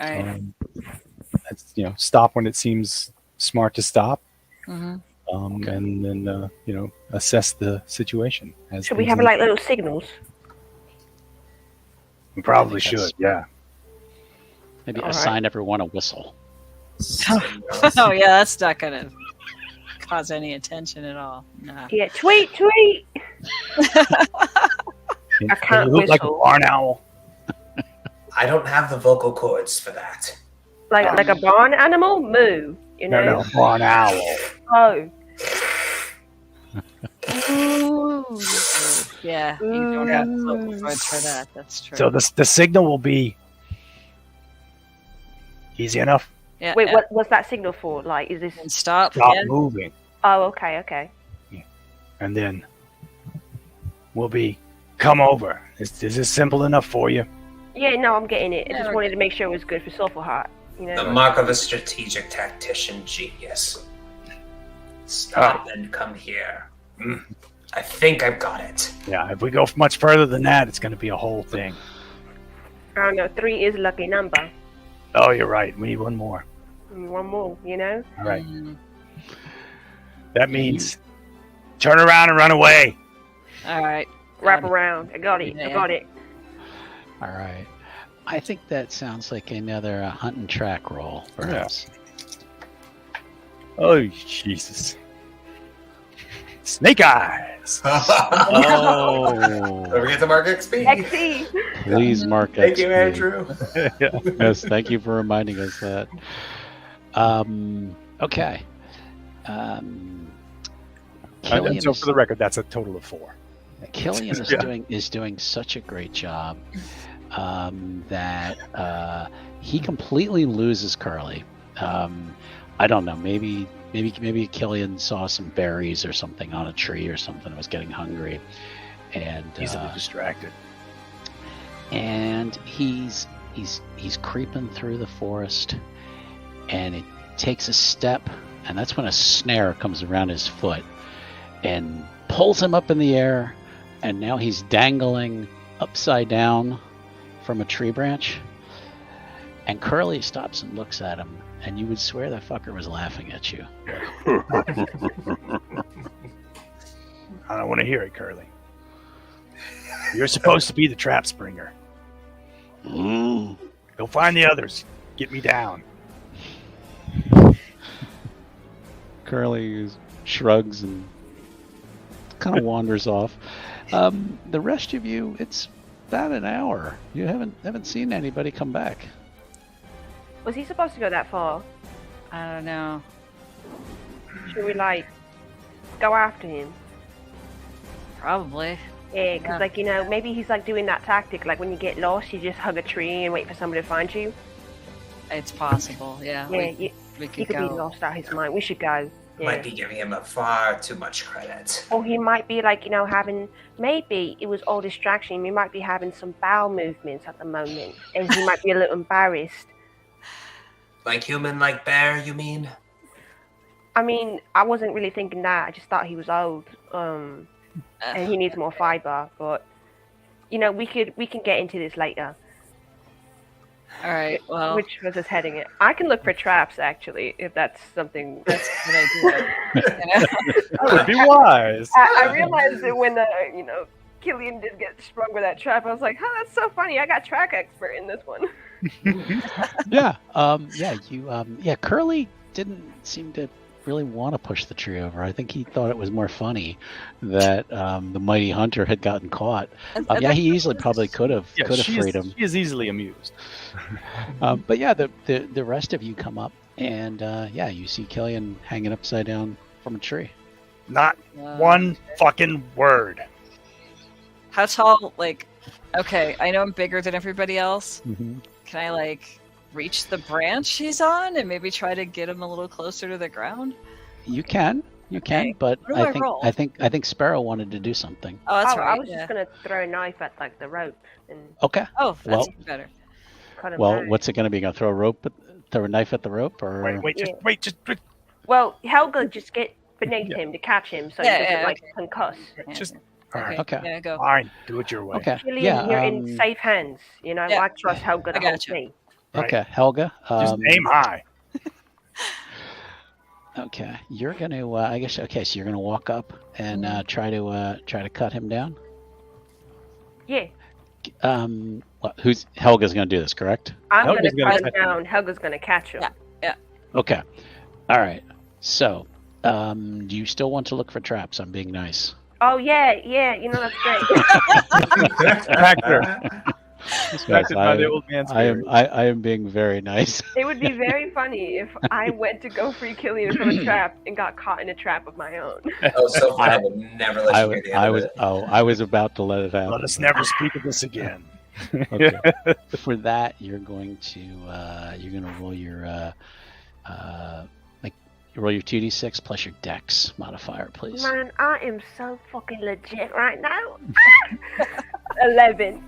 All right. That's, stop when it seems smart to stop. Mm-hmm. Okay. And then assess the situation. As Should we things have like little signals? We probably I think that's- should. Yeah. Maybe All right. assign everyone a whistle. Oh yeah, that's not gonna cause any attention at all. Nah. Yeah, tweet. I can't You look like a whistle. barn owl. I don't have the vocal cords for that. Like a barn animal? Moo. No, barn owl. Oh. Ooh. Yeah, you don't have vocal cords for that. That's true. So the signal will be easy enough. yeah, Wait, yeah. what's that signal for? Like, is this... And stop. Stop Yeah. moving, Oh, okay. and then we'll be come over. Is this simple enough for you? Yeah, no, I'm getting it. I Yeah, just we're wanted to make sure it was good for Sulfur Heart. The mark of a strategic tactician genius. Stop and come here. I think I've got it. Yeah. If we go much further than that, it's going to be a whole thing. I don't know, 3 is a lucky number. Oh, you're right. We need one more. One more, All right. Mm. That means turn around and run away. All right. Wrap Got it. around. I got it. All right. I think that sounds like another hunt and track roll, perhaps. Oh, Jesus. Snake eyes. Oh, Don't forget to mark XP. XC. please mark Thank you, XP. Andrew. Yes, thank you for reminding us that. Okay. And Killian so is- for the record, that's a total of 4. Killian is Yeah. doing such a great job that he completely loses Curly. I don't know. Maybe Killian saw some berries or something on a tree or something. Was getting hungry, and Easily distracted. and he's creeping through the forest, and it takes a step, and that's when a snare comes around his foot and pulls him up in the air, and now he's dangling upside down from a tree branch. And Curly stops and looks at him, and you would swear that fucker was laughing at you. I don't want to hear it, Curly. You're supposed to be the trap springer. Go find the others. Get me down. Curly shrugs and kind of wanders off. The rest of you, it's about an hour. You haven't seen anybody come back. Was he supposed to go that far? I don't know. Should we, go after him? Probably. Yeah, because, maybe he's, doing that tactic. Like, when you get lost, you just hug a tree and wait for somebody to find you. It's possible. Yeah. Yeah, We he could could be go. lost out his mind. We should go. Yeah. Might be giving him far too much credit. Or he might be having, maybe it was all distraction. He might be having some bowel movements at the moment, and he might be a little embarrassed. Like human, like bear, you mean? I mean, I wasn't really thinking that. I just thought he was old, and he needs more fiber. But we can get into this later. All right. Well, which was his heading it. I can look for traps, actually, if that's something. that's a good idea. You know? That would be wise. I realized that when Killian did get sprung with that trap, I was like, "Huh, that's so funny! I got track expert in this one." Yeah. Curly didn't seem to really want to push the tree over. I think he thought it was more funny that the mighty hunter had gotten caught. Yeah, he easily probably could have freed him. She is easily amused. But yeah, the rest of you come up, and you see Killian hanging upside down from a tree. Not one fucking word. How tall? Like, okay, I know I'm bigger than everybody else. Mm-hmm. Can I reach the branch he's on and maybe try to get him a little closer to the ground? You can, Okay. but What do I roll? I think Sparrow wanted to do something. Oh, that's right. I was just gonna throw a knife at the rope and Okay. Oh, that's Well- even better. cut him. Well, down. what's it going to be? Going to throw a knife at the rope, or Wait, just Well, Helga just get beneath him to catch him, so Yeah, he doesn't yeah, concuss. Yeah. just all right. Okay. Yeah, go. Fine, do it your way. okay, Killian, you're in safe hands. Yeah. I trust Helga to I hold gotcha. me. Right. Okay, Helga. Just aim high. Okay, you're going to. I guess. Okay, so you're going to walk up and try to cut him down. Yeah, Who's Helga's going to do this? Correct. I'm Helga's gonna gonna cut him catch him. down. Helga's gonna catch him. Yeah. Okay. All right. So, do you still want to look for traps? I'm being nice. Oh yeah, that's great. Distracted by the old man's I am. spirit. I am being very nice. It would be very funny if I went to go free Killian from a trap and got caught in a trap of my own. Oh, so far, I would never let you hear the end of it. I was about to let it out. Let us never speak of this again. Okay. For that, you're going to roll your roll your 2d6 plus your dex modifier, please. Man, I am so fucking legit right now. 11.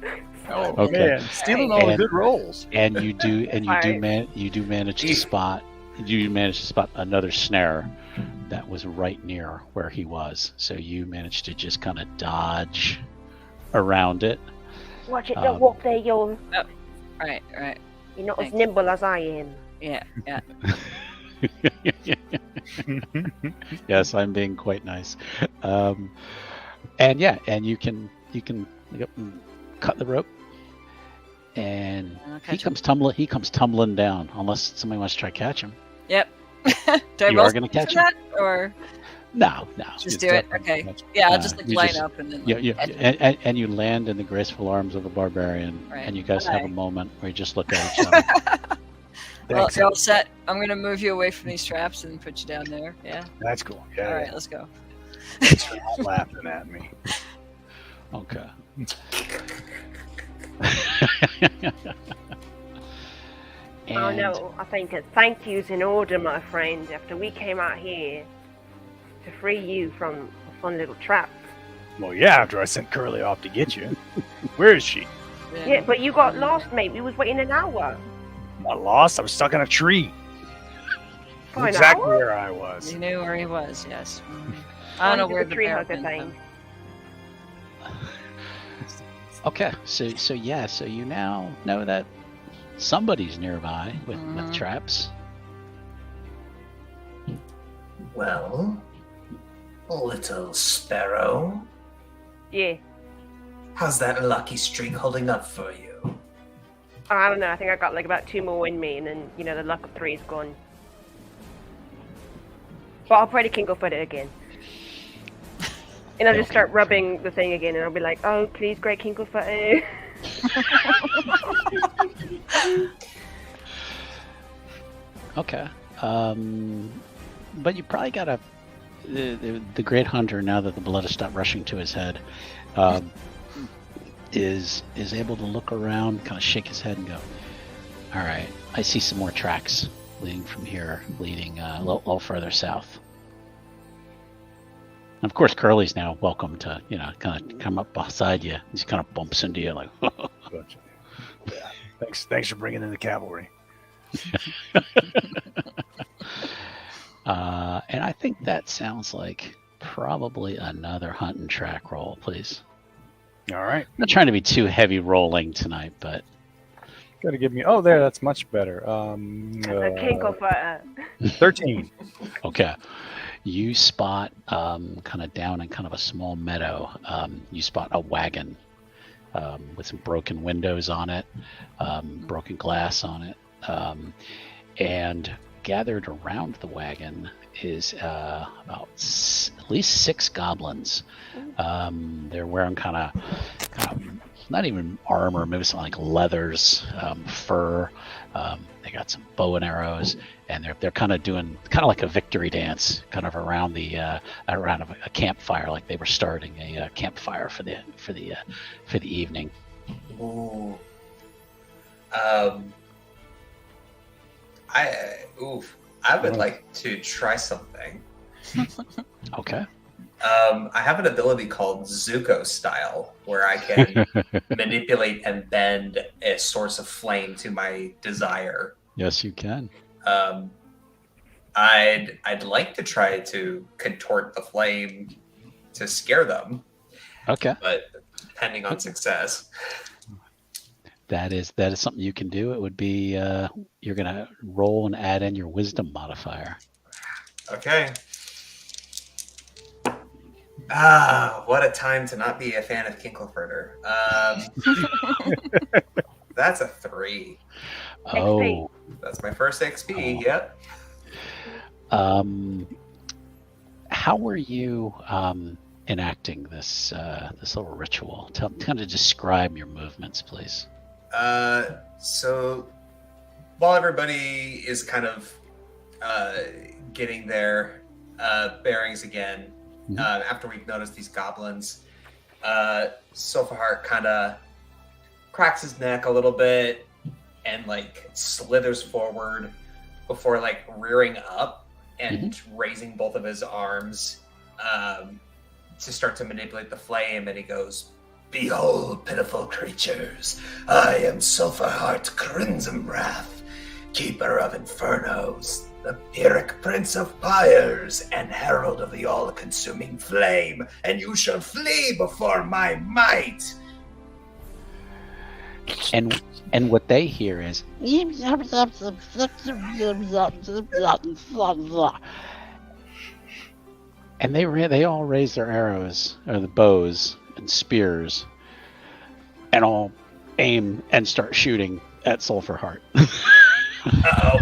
Oh Okay. man, stealing all the And- good rolls. And you do Alright. manage to spot another snare that was right near where he was. So you managed to just kind of dodge around it. Watch it, Um, don't walk there, you're Right. not as Thanks. nimble as I am. Yeah. Yes, I'm being quite nice. And you can look up and cut the rope, and I'll he catch him. comes tumbling down. Unless somebody wants to try to catch him. Yep. Do I You roll are gonna something catch for that, or No. just it's do it? definitely Okay. not. Yeah, I'll just you line just- up and then. Yeah, catch and you land in the graceful arms of a barbarian, Right. and you guys have a Okay. moment where you just look at each other. Well, Thanks. you're all set. I'm gonna move you away from these traps and put you down there. Yeah. That's cool. Yeah, All yeah. right, let's go. Thanks for not laughing at me. Okay. Oh And- no, I think a thank you's in order, my friend, after we came out here to free you from a fun little trap. Well, yeah, after I sent Curly off to get you. Where is she? Yeah, but you got lost, mate. We was waiting an hour. Not lost. I was stuck in a tree. For an Exactly hour? where I was. You knew where he was. Yes. I don't know Onto where the the tree bear hugger went, thing. Okay, so you now know that somebody's nearby with Mhm. traps. Well, little sparrow, Yeah. how's that lucky streak holding up for you? I don't know. I think I got like about 2 more in me, and then the luck of 3 is gone. But I'll probably can go for it again. And I'll just start rubbing the thing again, and I'll be like, "Oh, please, great King Footy." Okay. But you probably got the great hunter, now that the blood has stopped rushing to his head, is able to look around, kind of shake his head and go, all right, I see some more tracks leading from here, leading a little further south. And of course, Curly's now welcome to, kind of come up beside you. He kind of bumps into you like, Gotcha. Yeah. Thanks for bringing in the cavalry. and I think that sounds like probably another hunt and track roll, please. All right. I'm not trying to be too heavy rolling tonight, but Gotta give me. Oh, there. That's much better. The kinkle fire. 13. Okay. You spot kind of down in kind of a small meadow. You spot a wagon with some broken windows on it, broken glass on it, and gathered around the wagon is about at least 6 goblins. They're wearing kind of not even armor, maybe some like leathers, fur. They got some bow and arrows, and they're kind of doing kind of like a victory dance, kind of around around a campfire, like they were starting a campfire for the evening. Ooh. I would like to try something. Okay. I have an ability called Zuko style, where I can manipulate and bend a source of flame to my desire. Yes, you can. I'd like to try to contort the flame to scare them. Okay. But depending on success. That is something you can do. It would be you're gonna roll and add in your wisdom modifier. Okay. What a time to not be a fan of Kinkleferter. That's a 3. Oh. That's my first XP. Yep. How were you enacting this little ritual? Kind of describe your movements, please. So while everybody is kind of getting their bearings again, after we've noticed these goblins, Sopahart kind of cracks his neck a little bit and like slithers forward before like rearing up and raising both of his arms to start to manipulate the flame, and he goes, "Behold, pitiful creatures, I am Sopahart Crimsonwrath, keeper of infernos, the Pyrrhic prince of pyres, and herald of the all-consuming flame, and you shall flee before my might." And what they hear is, and they all raise their arrows or the bows and spears, and all aim and start shooting at Sulphurheart. Uh-oh.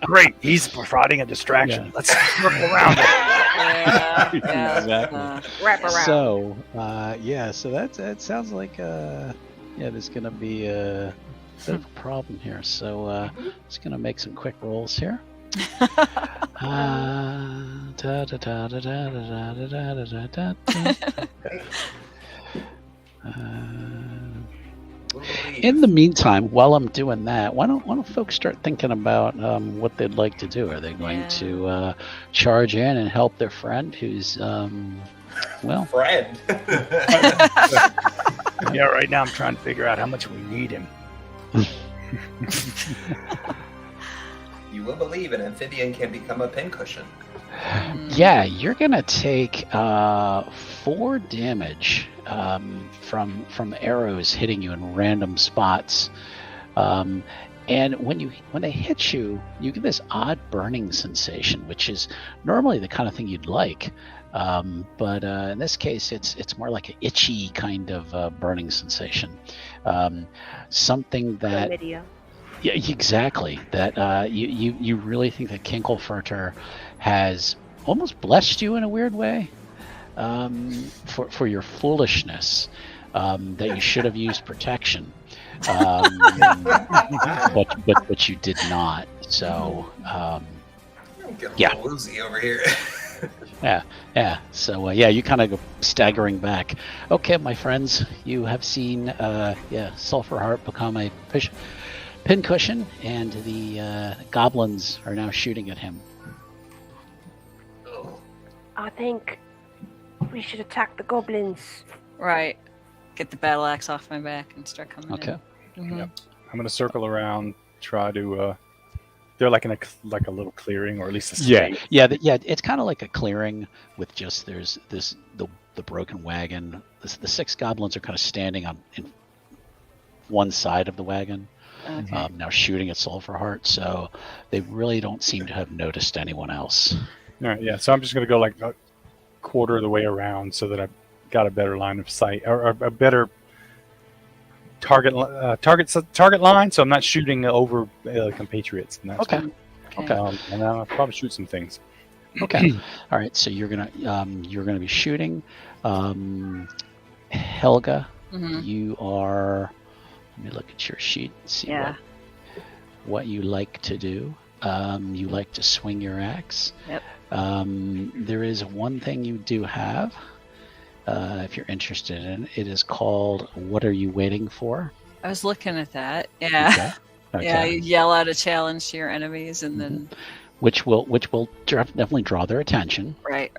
Great. He's providing a distraction. Yeah. Let's circle around it. Exactly. Wrap around. So, so that sounds like, there's going to be a bit of a problem here. So, just going to make some quick rolls here. In the meantime, while I'm doing that, why don't folks start thinking about what they'd like to do? Are they going to charge in and help their friend who's, Friend. Yeah, right now I'm trying to figure out how much we need him. You will believe an amphibian can become a pincushion. Yeah, you're gonna take 4 damage from arrows hitting you in random spots, and when they hit you, you get this odd burning sensation, which is normally the kind of thing you'd like, but in this case, it's more like an itchy kind of burning sensation, something that. Chlamydia. Yeah, exactly. That you really think that Kinkleferter has almost blessed you in a weird way for your foolishness, that you should have used protection, but you did not. So Get a yeah. little woozy over here. Yeah. So you kind of go staggering back. Okay, my friends, you have seen Sulphurheart become a pincushion, and the goblins are now shooting at him. I think we should attack the goblins. Right. Get the battle axe off my back and start coming Okay. in. Mhm. Yep. I'm gonna circle around, try to. They're like in a little clearing, or at least a space. Yeah. It's kind of like a clearing with just there's the broken wagon. The 6 goblins are kind of standing in one side of the wagon, Okay. now shooting at Sulphur Heart. So they really don't seem to have noticed anyone else. All right, yeah. So I'm just going to go like a quarter of the way around so that I've got a better line of sight or a better target line. So I'm not shooting over compatriots. And that's Okay. Okay. and I'll probably shoot some things. Okay. All right. So you're gonna be shooting. Helga, Mhm. you are. Let me look at your sheet and see Yeah. what you like to do. You like to swing your axe. Yep. There is one thing you do have, if you're interested in. It is called "What Are You Waiting For?" I was looking at that. Yeah. Okay. Yeah. You yell out a challenge to your enemies, and then Which will definitely draw their attention. right.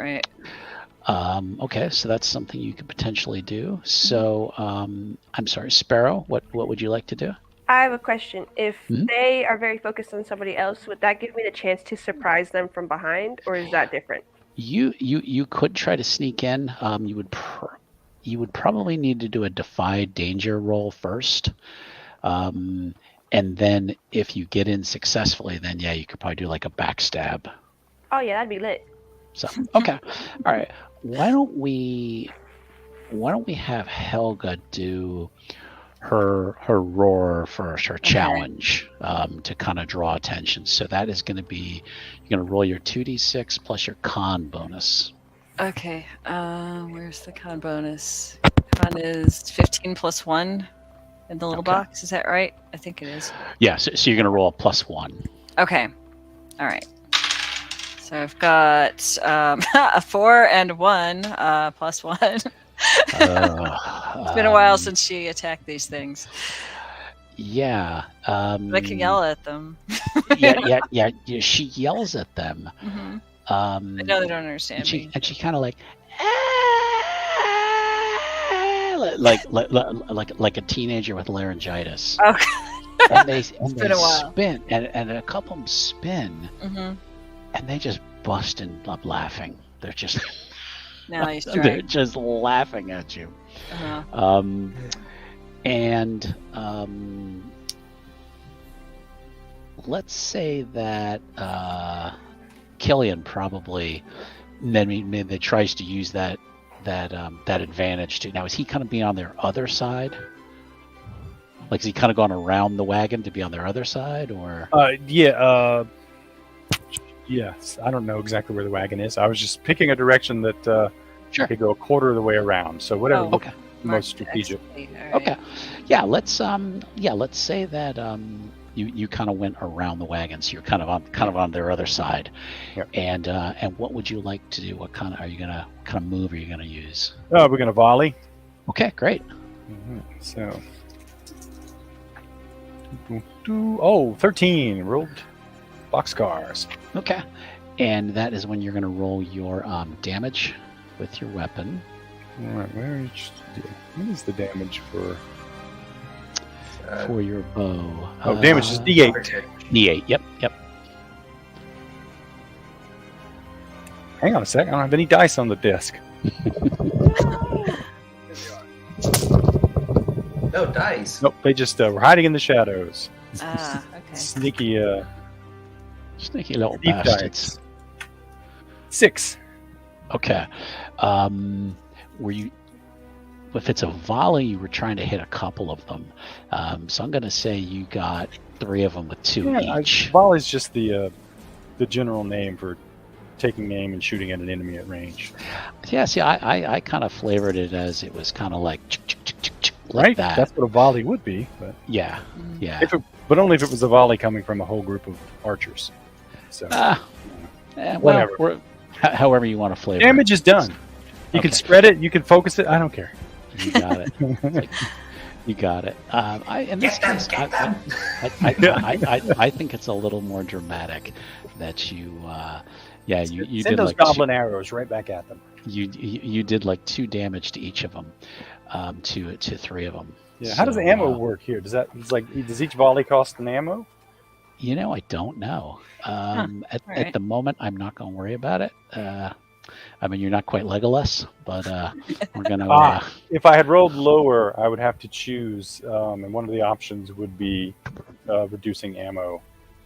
Okay, so that's something you could potentially do. So, I'm sorry, Sparrow. What would you like to do? I have a question. If Mhm. they are very focused on somebody else, would that give me the chance to surprise them from behind, or is that different? You could try to sneak in. You would probably need to do a defy danger roll first. And then if you get in successfully, then yeah, you could probably do like a backstab. Oh yeah, that'd be lit. So okay, all right. Why don't we have Helga do her roar first, her challenge, to kind of draw attention. So that is going to be, you're going to roll your 2d6 plus your con bonus. Okay. Where's the con bonus? Con is 15 plus 1 in the little Okay. box. Is that right? I think it is. Yeah, so you're going to roll a +1. Okay. All right. So I've got a 4 and 1 plus 1. It's been a while since she attacked these things. Yeah. But I can yell at them. yeah. She yells at them. Mm-hmm. I know they don't understand me. And she kind of like, like a teenager with laryngitis. Okay. And they been a while. spin, and a couple of them spin, Mm-hmm. and they just bust up laughing. They're just Now he's they're trying. just laughing at you. Uh-huh. And let's say that Killian probably maybe tries to use that advantage to. Now, is he kind of being on their other side? Like, is he kind of going around the wagon to be on their other side, or? Yes. I don't know exactly where the wagon is. I was just picking a direction that Sure. could go a quarter of the way around. So whatever Oh, Okay. most strategic. Okay. Yeah. Let's say that you kind of went around the wagon, so you're kind of on their other side. Yep. And what would you like to do? What kind of move are you gonna use? We're going to volley. Okay, great. So. 13. Rolled boxcars. Okay. And that is when you're gonna roll your damage with your weapon. All right, what is the damage for? For your bow. Damage is D8. D8. Yep. Hang on a sec. I don't have any dice on the disc. No dice. Nope, they just were hiding in the shadows. Okay. Sneaky Sneaky little deep bastards. dice. 6. Okay. Were you? If it's a volley, you were trying to hit a couple of them. So I'm going to say you got 3 of them with 2 each. Volley's just the general name for taking aim and shooting at an enemy at range. Yeah. See, I kind of flavored it as it was kind of like, like Right? that. That's what a volley would be. But Yeah. Yeah. but only if it was a volley coming from a whole group of archers. So Well, however you want to flavor. damage is done. You can Okay. spread it. You can focus it. I don't care. You got it. You got it. In this Get them, case, get them. I think it's a little more dramatic that you you Send did those like goblin arrows right back at them. you did like 2 damage to each of them, to 3 of them. Yeah. How does the ammo work here? Does each volley cost an ammo? I don't know. At Alright. the moment, I'm not going to worry about it. I mean, you're not quite Legolas, but we're gonna. If I had rolled lower, I would have to choose, and one of the options would be reducing ammo.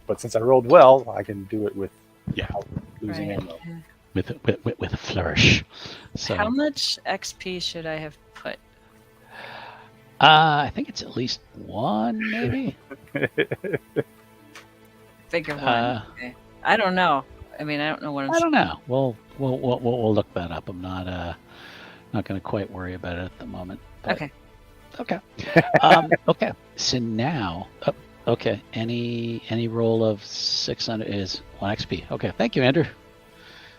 But since I rolled well, I can do it with losing Right. ammo. with a flourish. So How much XP should I have put? I think it's at least one, maybe. Figure one. Okay. I don't know. I mean, I don't know what I'm. I don't know. We'll look that up. I'm not going to quite worry about it at the moment. But, Okay. Okay. Okay. So now, okay. Any roll of 600 is 1 XP. Okay. Thank you, Andrew.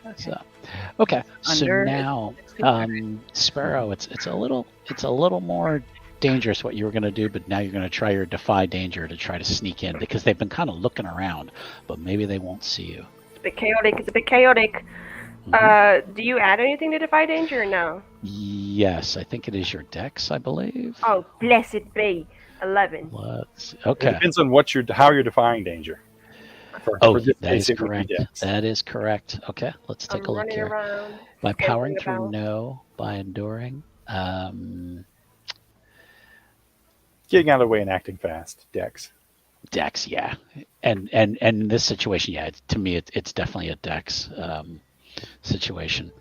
Okay. So, okay. So Under now, XP? Sparrow, it's a little more dangerous what you were going to do, but now you're going to try your defy danger to try to sneak in because they've been kind of looking around, but maybe they won't see you. It's a bit chaotic. It's a bit chaotic. Mhm. Do you add anything to defy danger or no? Yes, I think it is your dex, I believe. Oh, blessed be. 11. Let's It okay. depends on how you're defying danger. Oh, this that is case, it would be correct. dex. That is correct. Okay, let's take I'm a look running here. around. By powering Scampering through, about. no. By enduring, Getting out of the way and acting fast. Dex. dex, yeah. And in this situation, yeah, to me, it's definitely a dex situation.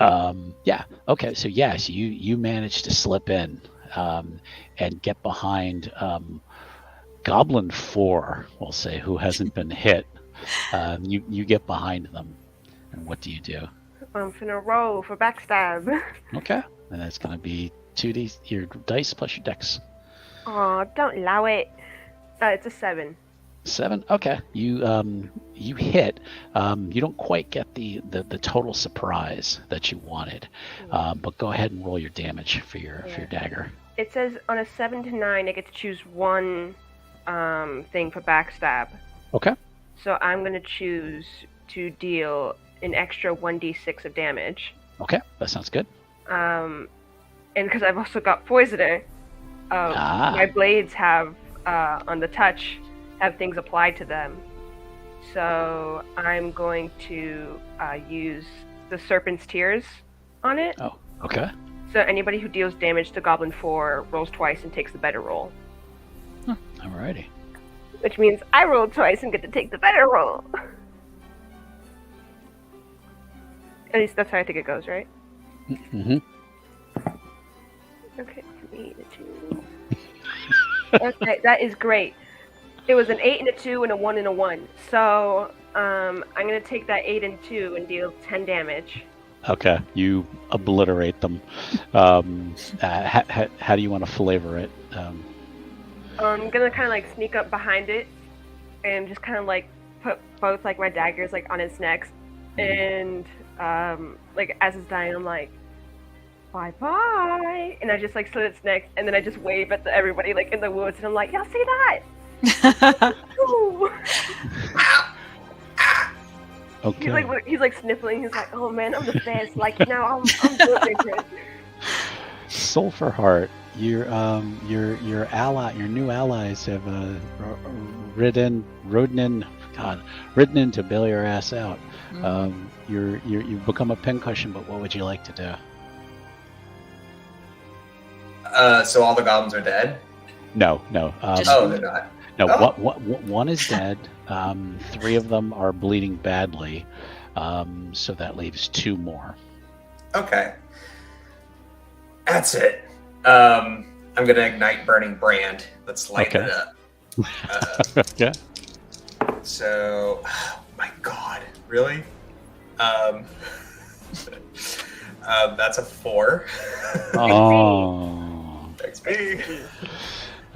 Yeah. Okay. So yes, you managed to slip in and get behind Goblin 4. We'll say who hasn't been hit. You get behind them, and what do you do? I'm finna roll for backstab. Okay, and that's going to be 2d your dice plus your dex. Aw, don't allow it. It's a 7. 7. Okay, you hit. You don't quite get the total surprise that you wanted, but go ahead and roll your damage for your dagger. It says on a 7 to 9, I get to choose one thing for backstab. Okay. So I'm gonna choose to deal an extra 1d6 of damage. Okay, that sounds good. And because I've also got poisoner, my blades have on the touch have things applied to them. So I'm going to use the Serpent's Tears on it. Oh, okay. So anybody who deals damage to Goblin 4 rolls twice and takes the better roll. Alrighty. Which means I roll twice and get to take the better roll. At least that's how I think it goes, right? Mm-hmm. Okay, 8 and 2. Okay, that is great. It was an 8 and a 2 and a 1 and a 1. So I'm gonna take that 8 and 2 and deal 10 damage. Okay, you obliterate them. How do you want to flavor it? I'm gonna kind of like sneak up behind it and just kind of like put both like my daggers like on its neck, and like as it's dying, I'm like, bye bye, and I just like slit its neck, and then I just wave at everybody like in the woods, and I'm like, y'all see that? Ooh. Okay. He's like sniffling. He's like, oh man, I'm the best. Like, you know, I'm good. Sulfur Heart, your ally, your new allies have ridden in to bail your ass out. You've become a pincushion, but what would you like to do? So all the goblins are dead? No. Oh, they're not. No, Oh. one is dead. 3 of them are bleeding badly. So that leaves 2 more. Okay. That's it. I'm going to ignite Burning Brand. Let's light it up. Yeah. So, oh my god. Really? That's a 4. Oh. XP.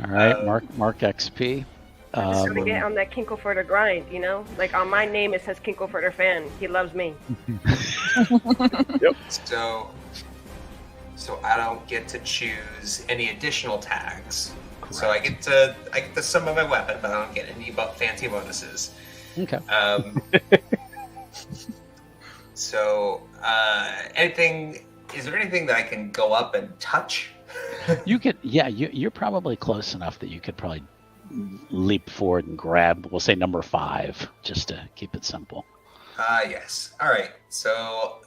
All right, mark XP. Just trying to get on that Kinkelfurter grind, you know? Like on my name it says Kinkelfurter fan. He loves me. Yep. So I don't get to choose any additional tags. Correct. So I get to summon my weapon, but I don't get any fancy bonuses. Okay. So is there anything that I can go up and touch? You could, yeah. You're probably close enough that you could probably leap forward and grab. We'll say number 5, just to keep it simple. Yes. All right. So,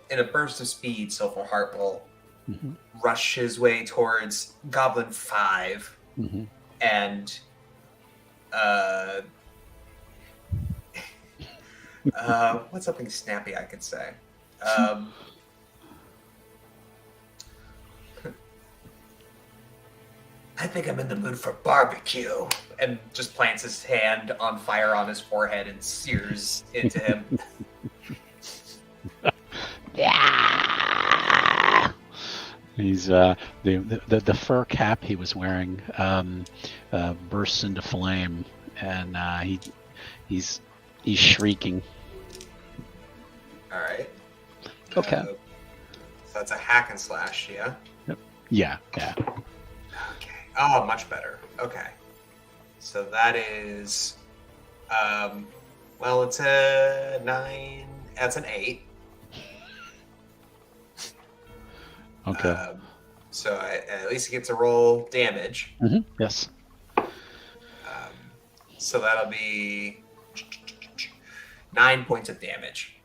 in a burst of speed, Silverheart will Mhm. rush his way towards Goblin 5 Mhm. and what's something snappy I could say? I think I'm in the mood for barbecue. And just plants his hand on fire on his forehead and sears into him. Yeah. He's the fur cap he was wearing bursts into flame, and he's shrieking. All right. Okay. So that's a hack and slash, yeah? Yeah. Okay. Oh, much better. Okay. So that is, well, it's a 9. That's an 8. Okay. So at least he gets to roll damage. Yes. So that'll be 9 points of damage.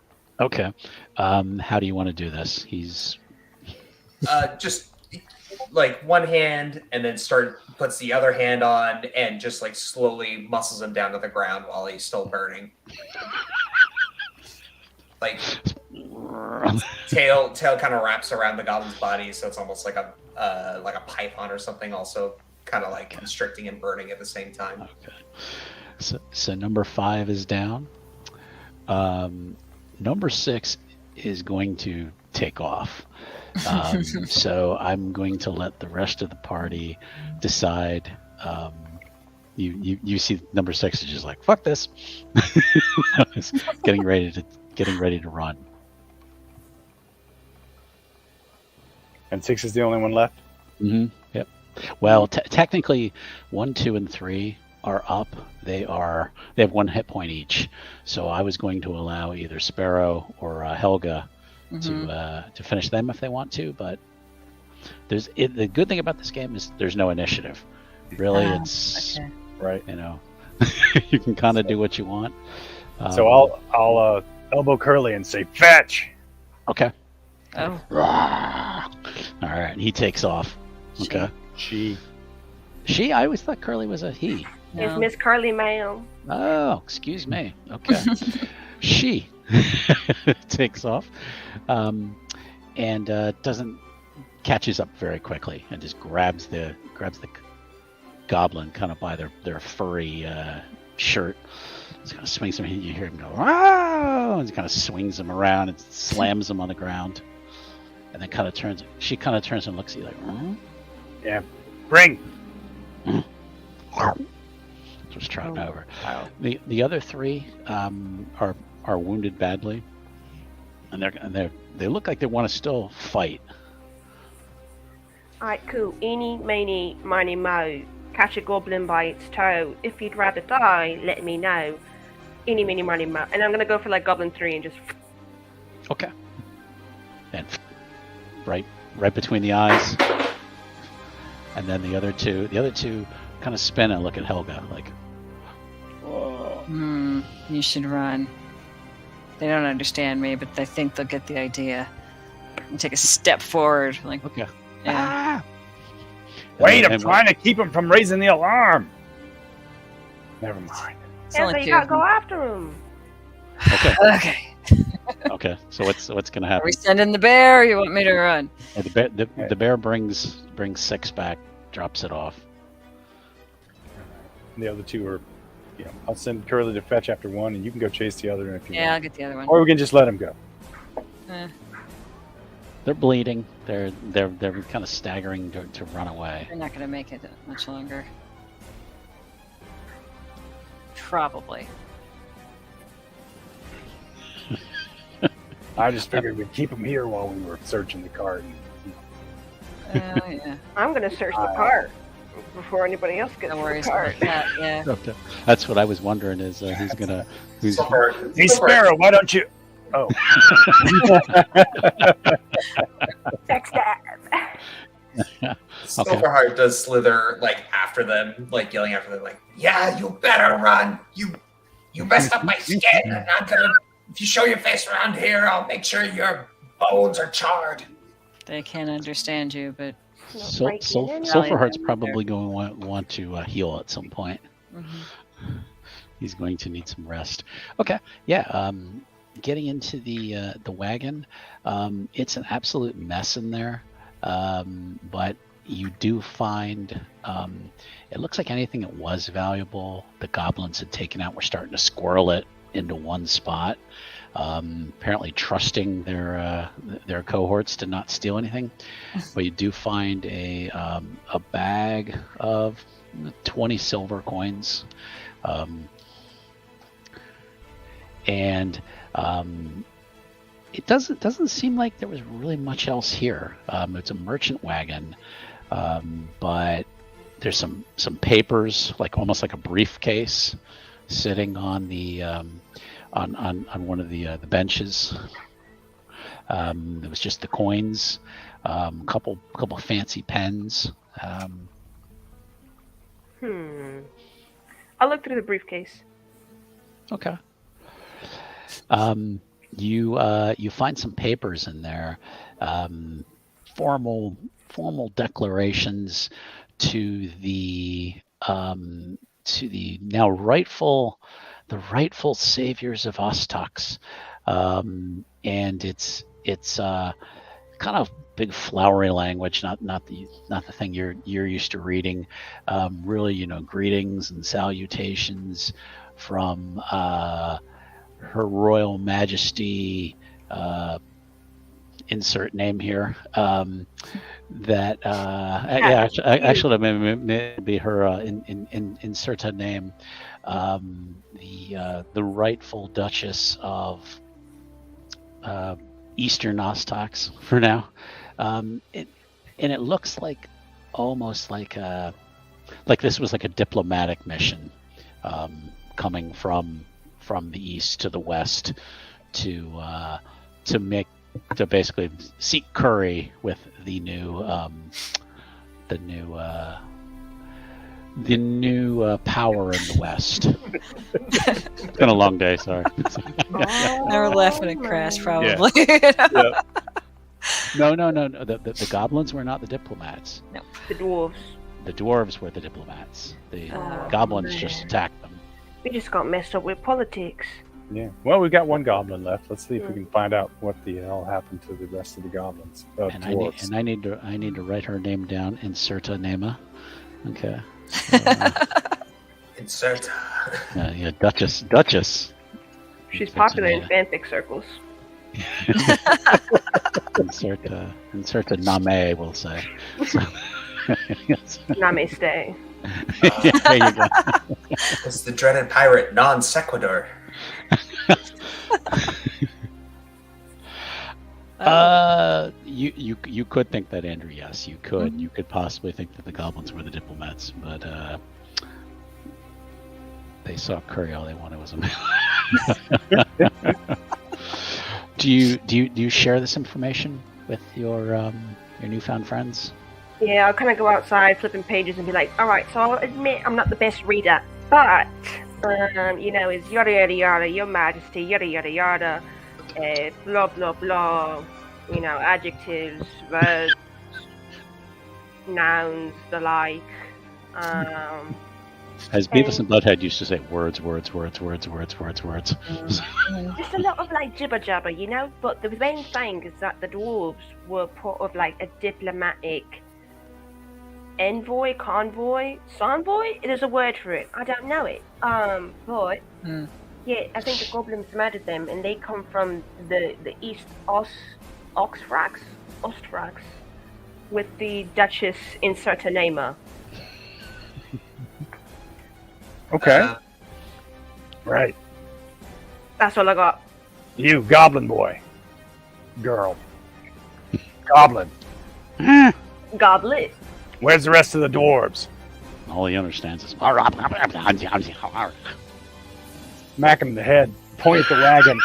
Okay. How do you want to do this? He's Just like one hand, and then puts the other hand on, and just like slowly muscles him down to the ground while he's still burning. Like tail kind of wraps around the goblin's body, so it's almost like a python or something. Also, kind of like constricting and burning at the same time. okay. So number 5 is down. Number 6 is going to take off. So I'm going to let the rest of the party decide. You see number 6 is just like, fuck this. getting ready to run. And 6 is the only one left? Yep. Well, technically 1, 2, and 3 are up. They have 1 hit point each. So I was going to allow either Sparrow or Helga to finish them if they want to, but the good thing about this game is there's no initiative. Really, it's okay. Right. you can kind of do what you want. So I'll elbow Curly and say, fetch! Okay. Oh. All right. He takes off. Okay. She. I always thought Curly was a he. It's No. Miss Carly Ma'am. Oh, excuse me. Okay. She takes off and catches up very quickly and just grabs the goblin kind of by their furry shirt. Just kind of swings him. You hear him go, "Ah!" And kind of swings him around and slams him on the ground. And then kind of turns. She kind of turns and looks at you like, Yeah. Bring! Just trotting over. The other 3 are wounded badly, and they look like they want to still fight. Alright, cool. Eeny, meeny, miny, mo. Catch a goblin by its toe. If you'd rather die, let me know. Eeny, meeny, miny, mo. And I'm gonna go for like Goblin 3 and just. Okay. And right between the eyes, and then the other two kind of spin and look at Helga like, You should run. They don't understand me, but they think they'll get the idea. And take a step forward, like, okay. yeah. Wait, I'm And- trying to keep him from raising the alarm! Never mind. It's Yeah, only so you two gotta of go them. after him. Okay. Okay. Okay. So what's gonna Are happen? we sending the bear? Or you want me to run? The bear brings 6 back, drops it off. The other 2 are, I'll send Curly to fetch after 1, and you can go chase the other if you Yeah, I'll want. get the other one. Or we can just let him go. They're bleeding. They're kind of staggering to run away. They're not going to make it much longer. Probably. I just figured we'd keep him here while we were searching the cart. Oh, yeah. I'm gonna search the cart before anybody else gets No to worries the cart. about that. Yeah. Okay. That's what I was wondering is who's Hey, Sparrow, why don't you... Oh. Backstab. Silverheart does slither like after them, like yelling after them, like, "Yeah, you better run! You messed up my skin, and I'm gonna if you show your face around here, I'll make sure your bones are charred. They can't understand you, but Sulfurheart's probably going to want to heal at some point. He's going to need some rest. Okay, yeah. Getting into the wagon, it's an absolute mess in there, but you do find it looks like anything that was valuable the goblins had taken out. Were starting to squirrel it into one spot, apparently trusting their cohorts to not steal anything. But you do find a bag of 20 silver coins, and it doesn't seem like there was really much else here. It's a merchant wagon, but there's some papers, like almost like a briefcase, sitting on the on one of the benches. There was just the coins, couple fancy pens. I'll look through the briefcase. Okay. You find some papers in there, formal declarations to the now rightful saviors of Ostox, and it's kind of big flowery language, not the thing you're used to reading. Really, greetings and salutations from Her Royal Majesty, insert name here. Actually, maybe her insert a name. The rightful Duchess of Eastern Ostox for now. It looks like almost like this was like a diplomatic mission, coming from the east to the west to basically seek curry with the new power in the west. It's been a long day, sorry. They were laughing at Crash, probably. Yeah. No. The goblins were not the diplomats. No. The dwarves. The dwarves were the diplomats. The goblins just attacked them. We just got messed up with politics. Yeah. Well, we've got one goblin left. Let's see if we can find out what the hell happened to the rest of the goblins. I need to write her name down. Inserta Nema. Okay. Insert. Yeah, Duchess. She's popular in fanfic circles. insert a Name, we'll say. Namaste. Yeah, there you go. It's the dreaded pirate non sequitur. You could think that, Andrew. Yes, you could. Mm-hmm. You could possibly think that the goblins were the diplomats, but they saw curry. All they wanted was a meal. Do you share this information with your newfound friends? Yeah, I'll kind of go outside, flipping pages, and be like, "All right, so I'll admit I'm not the best reader, but it's yada yada yada, Your Majesty, yada yada yada, blah blah blah, adjectives, verbs, nouns, the like." As Beavis and Butthead used to say, words. Just a lot of jibber jabber, But the main thing is that the dwarves were part of a diplomatic convoy. There's a word for it. I don't know it. But yeah, I think the goblins murdered them, and they come from the East Oxfrax, with the Duchess Inserta Nema. Okay. Right. That's all I got. You, goblin boy. Girl. Goblin. Goblet. Where's the rest of the dwarves? All he understands is... Smack him in the head. Point at the wagon.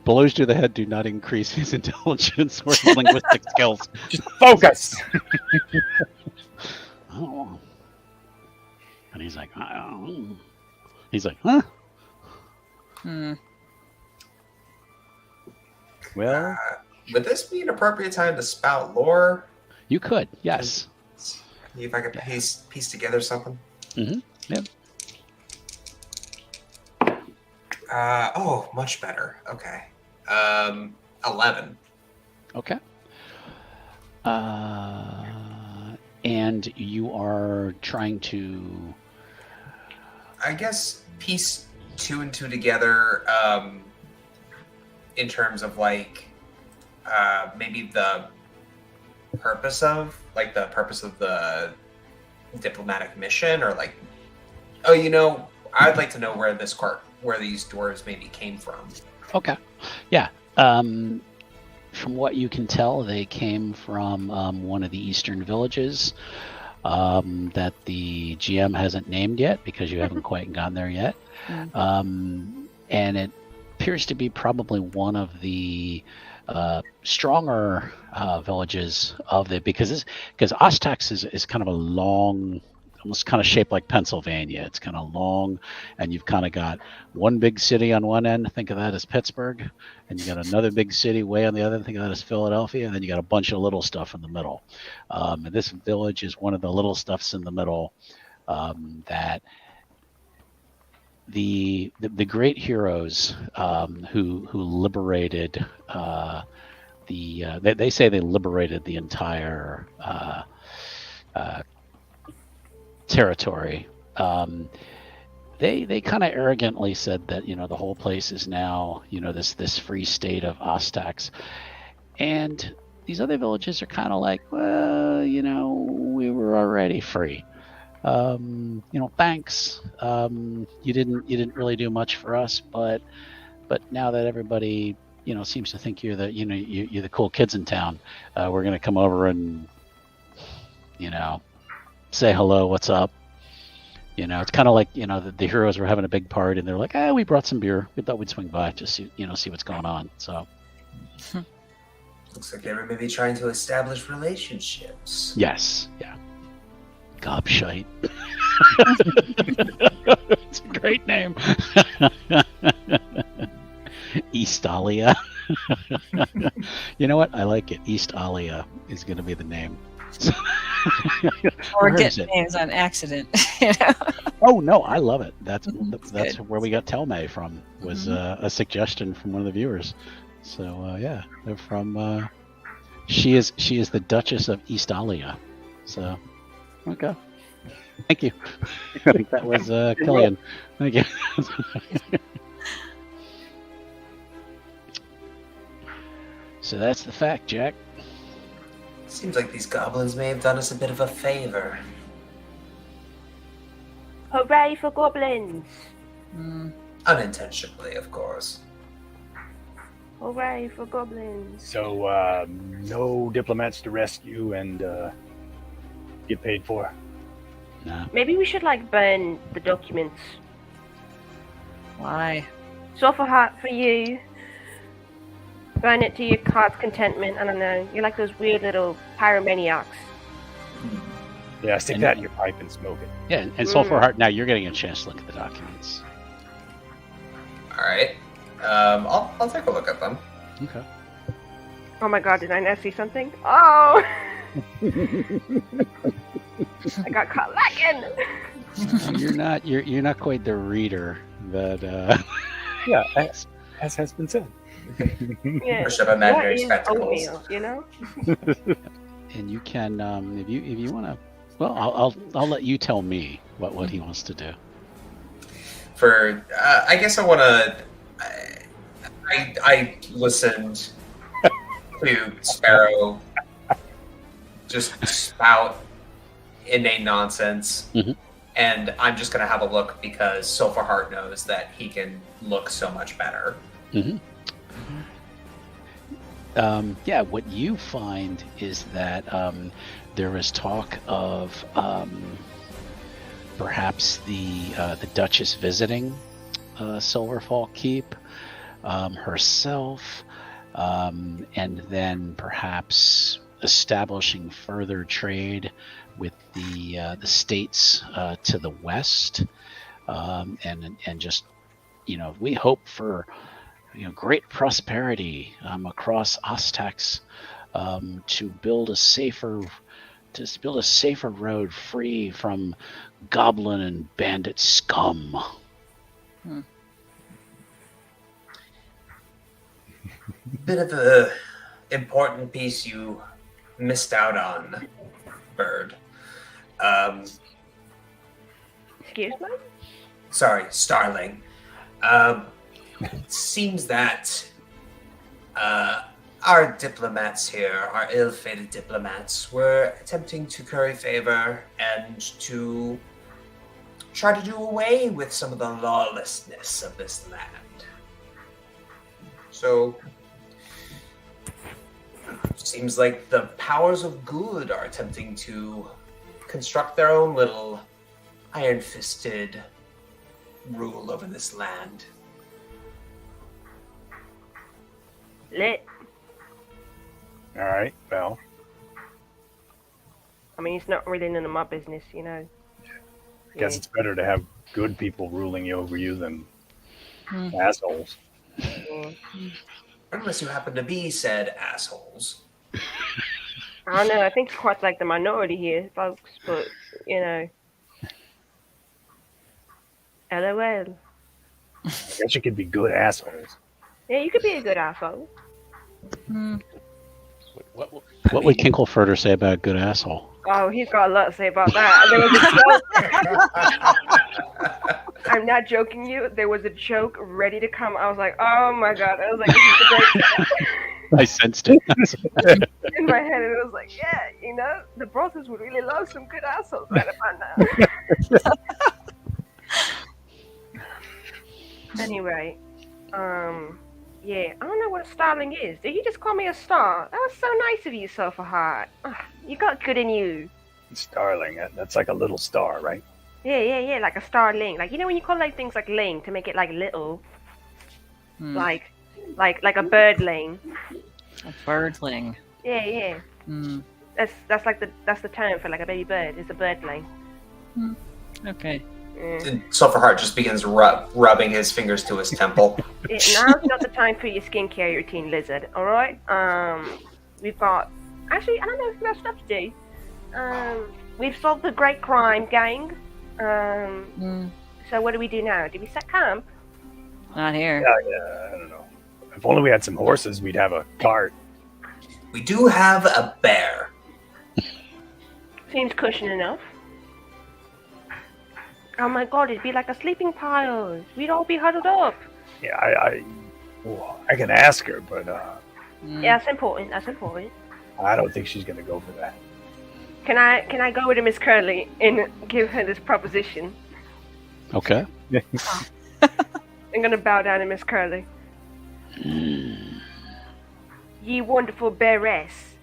Blows to the head do not increase his intelligence or his linguistic skills. Just focus. Oh. And he's like, huh? Well, Would this be an appropriate time to spout lore? You could, yes. See if I could piece together something. Mm-hmm. Yep. Much better. Okay. 11. Okay. And you are trying to... I guess piece 2 and 2 together in terms of like maybe the purpose of the diplomatic mission, or like, I'd like to know where these doors maybe came from. Okay. Yeah. From what you can tell, they came from one of the eastern villages that the GM hasn't named yet because you haven't quite gotten there yet. And it appears to be probably one of the stronger villages of the, because Ostax is kind of a long, almost kind of shaped like Pennsylvania. It's kind of long, and you've kind of got one big city on one end. Think of that as Pittsburgh, and you got another big city way on the other. Think of that as Philadelphia, and then you got a bunch of little stuff in the middle. And this village is one of the little stuffs in the middle that the great heroes who liberated they say they liberated the entire territory. They kind of arrogantly said that the whole place is now this free state of Ostax, and these other villages are kind of like, well, we were already free. Thanks. You didn't really do much for us, but now that everybody seems to think you're the cool kids in town, we're gonna come over and say hello, what's up. It's kind of like the heroes were having a big party and they're like, we brought some beer, we thought we'd swing by just see what's going on. So looks like they were maybe trying to establish relationships. yes, yeah. Gobshite. It's a great name. Eastalia. You know what? I like it. Eastalia is going to be the name. Or get names on accident. Oh no, I love it. That's Good. where we got Talmae from. Was a suggestion from one of the viewers. So yeah, they're from. She is the Duchess of Eastalia. So okay. Thank you. I think that was Killian. Thank you. So that's the fact, Jack. Seems like these goblins may have done us a bit of a favor. Hooray for goblins! Unintentionally, of course. Hooray for goblins! so no diplomats to rescue and get paid for. No. Maybe we should burn the documents. Why? Sulfur heart for you. Burn it to your heart's contentment. I don't know. You're like those weird little pyromaniacs. Yeah, stick that in your pipe and smoke it. Yeah, and Sulfur Heart. Now you're getting a chance to look at the documents. All right. I'll take a look at them. Okay. Oh my god, did I now see something? Oh! I got caught lacking! You're not quite the reader that. Yeah, as has been said. Yeah. Push up imaginary What is spectacles. oatmeal, And you can, if you want to. Well, I'll let you tell me what he wants to do. I guess I want to. I listened to Sparrow just spout inane nonsense, and I'm just gonna have a look because Sulfur Heart knows that he can look so much better. Yeah, what you find is that there is talk of perhaps the Duchess visiting Silverfall Keep herself, and then perhaps establishing further trade with the states to the west, and just we hope for great prosperity across Ostex, to build a safer road free from goblin and bandit scum. Bit of a important piece you missed out on, Bird. Excuse me? Sorry, Starling. It seems that our diplomats here, our ill-fated diplomats, were attempting to curry favor and to try to do away with some of the lawlessness of this land. So, seems like the powers of good are attempting to construct their own little iron-fisted rule over this land. Lit. All right. Well, I mean, it's not really none of my business, I guess it's better to have good people ruling over you than assholes. Yeah. Unless you happen to be said assholes. I don't know. I think it's quite like the minority here, folks. But LOL. I guess you could be good assholes. Yeah, you could be a good asshole. What would Kinkelfurter say about a good asshole? Oh, he's got a lot to say about that. There was a joke. I'm not joking you. There was a joke ready to come. I was like, oh my god. I was like, this is the great. I sensed it. In my head, and it was like, yeah, the brothers would really love some good assholes right about now. Anyway, yeah, I don't know what a starling is. Did you just call me a star? That was so nice of you, Sophahart. You got good in you. Starling, that's like a little star, right? Yeah, like a starling. Like, when you call like things like ling to make it like little, like a birdling. A birdling. Yeah. That's like that's the term for like a baby bird. It's a birdling. Okay. Yeah. Sulfurheart just begins rubbing his fingers to his temple. Now's not the time for your skincare routine, lizard. All right. We've got. Actually, I don't know if we have stuff to do. We've solved the great crime, gang. So what do we do now? Do we set camp? Not here. Yeah, I don't know. If only we had some horses, we'd have a cart. We do have a bear. Seems cushion enough. Oh my god, it'd be like a sleeping pile. We'd all be huddled up. Yeah, I can ask her, but Yeah, that's important. I don't think she's gonna go for that. Can I go with Miss Curly and give her this proposition? Okay. I'm gonna bow down to Miss Curly. Ye wonderful bearess,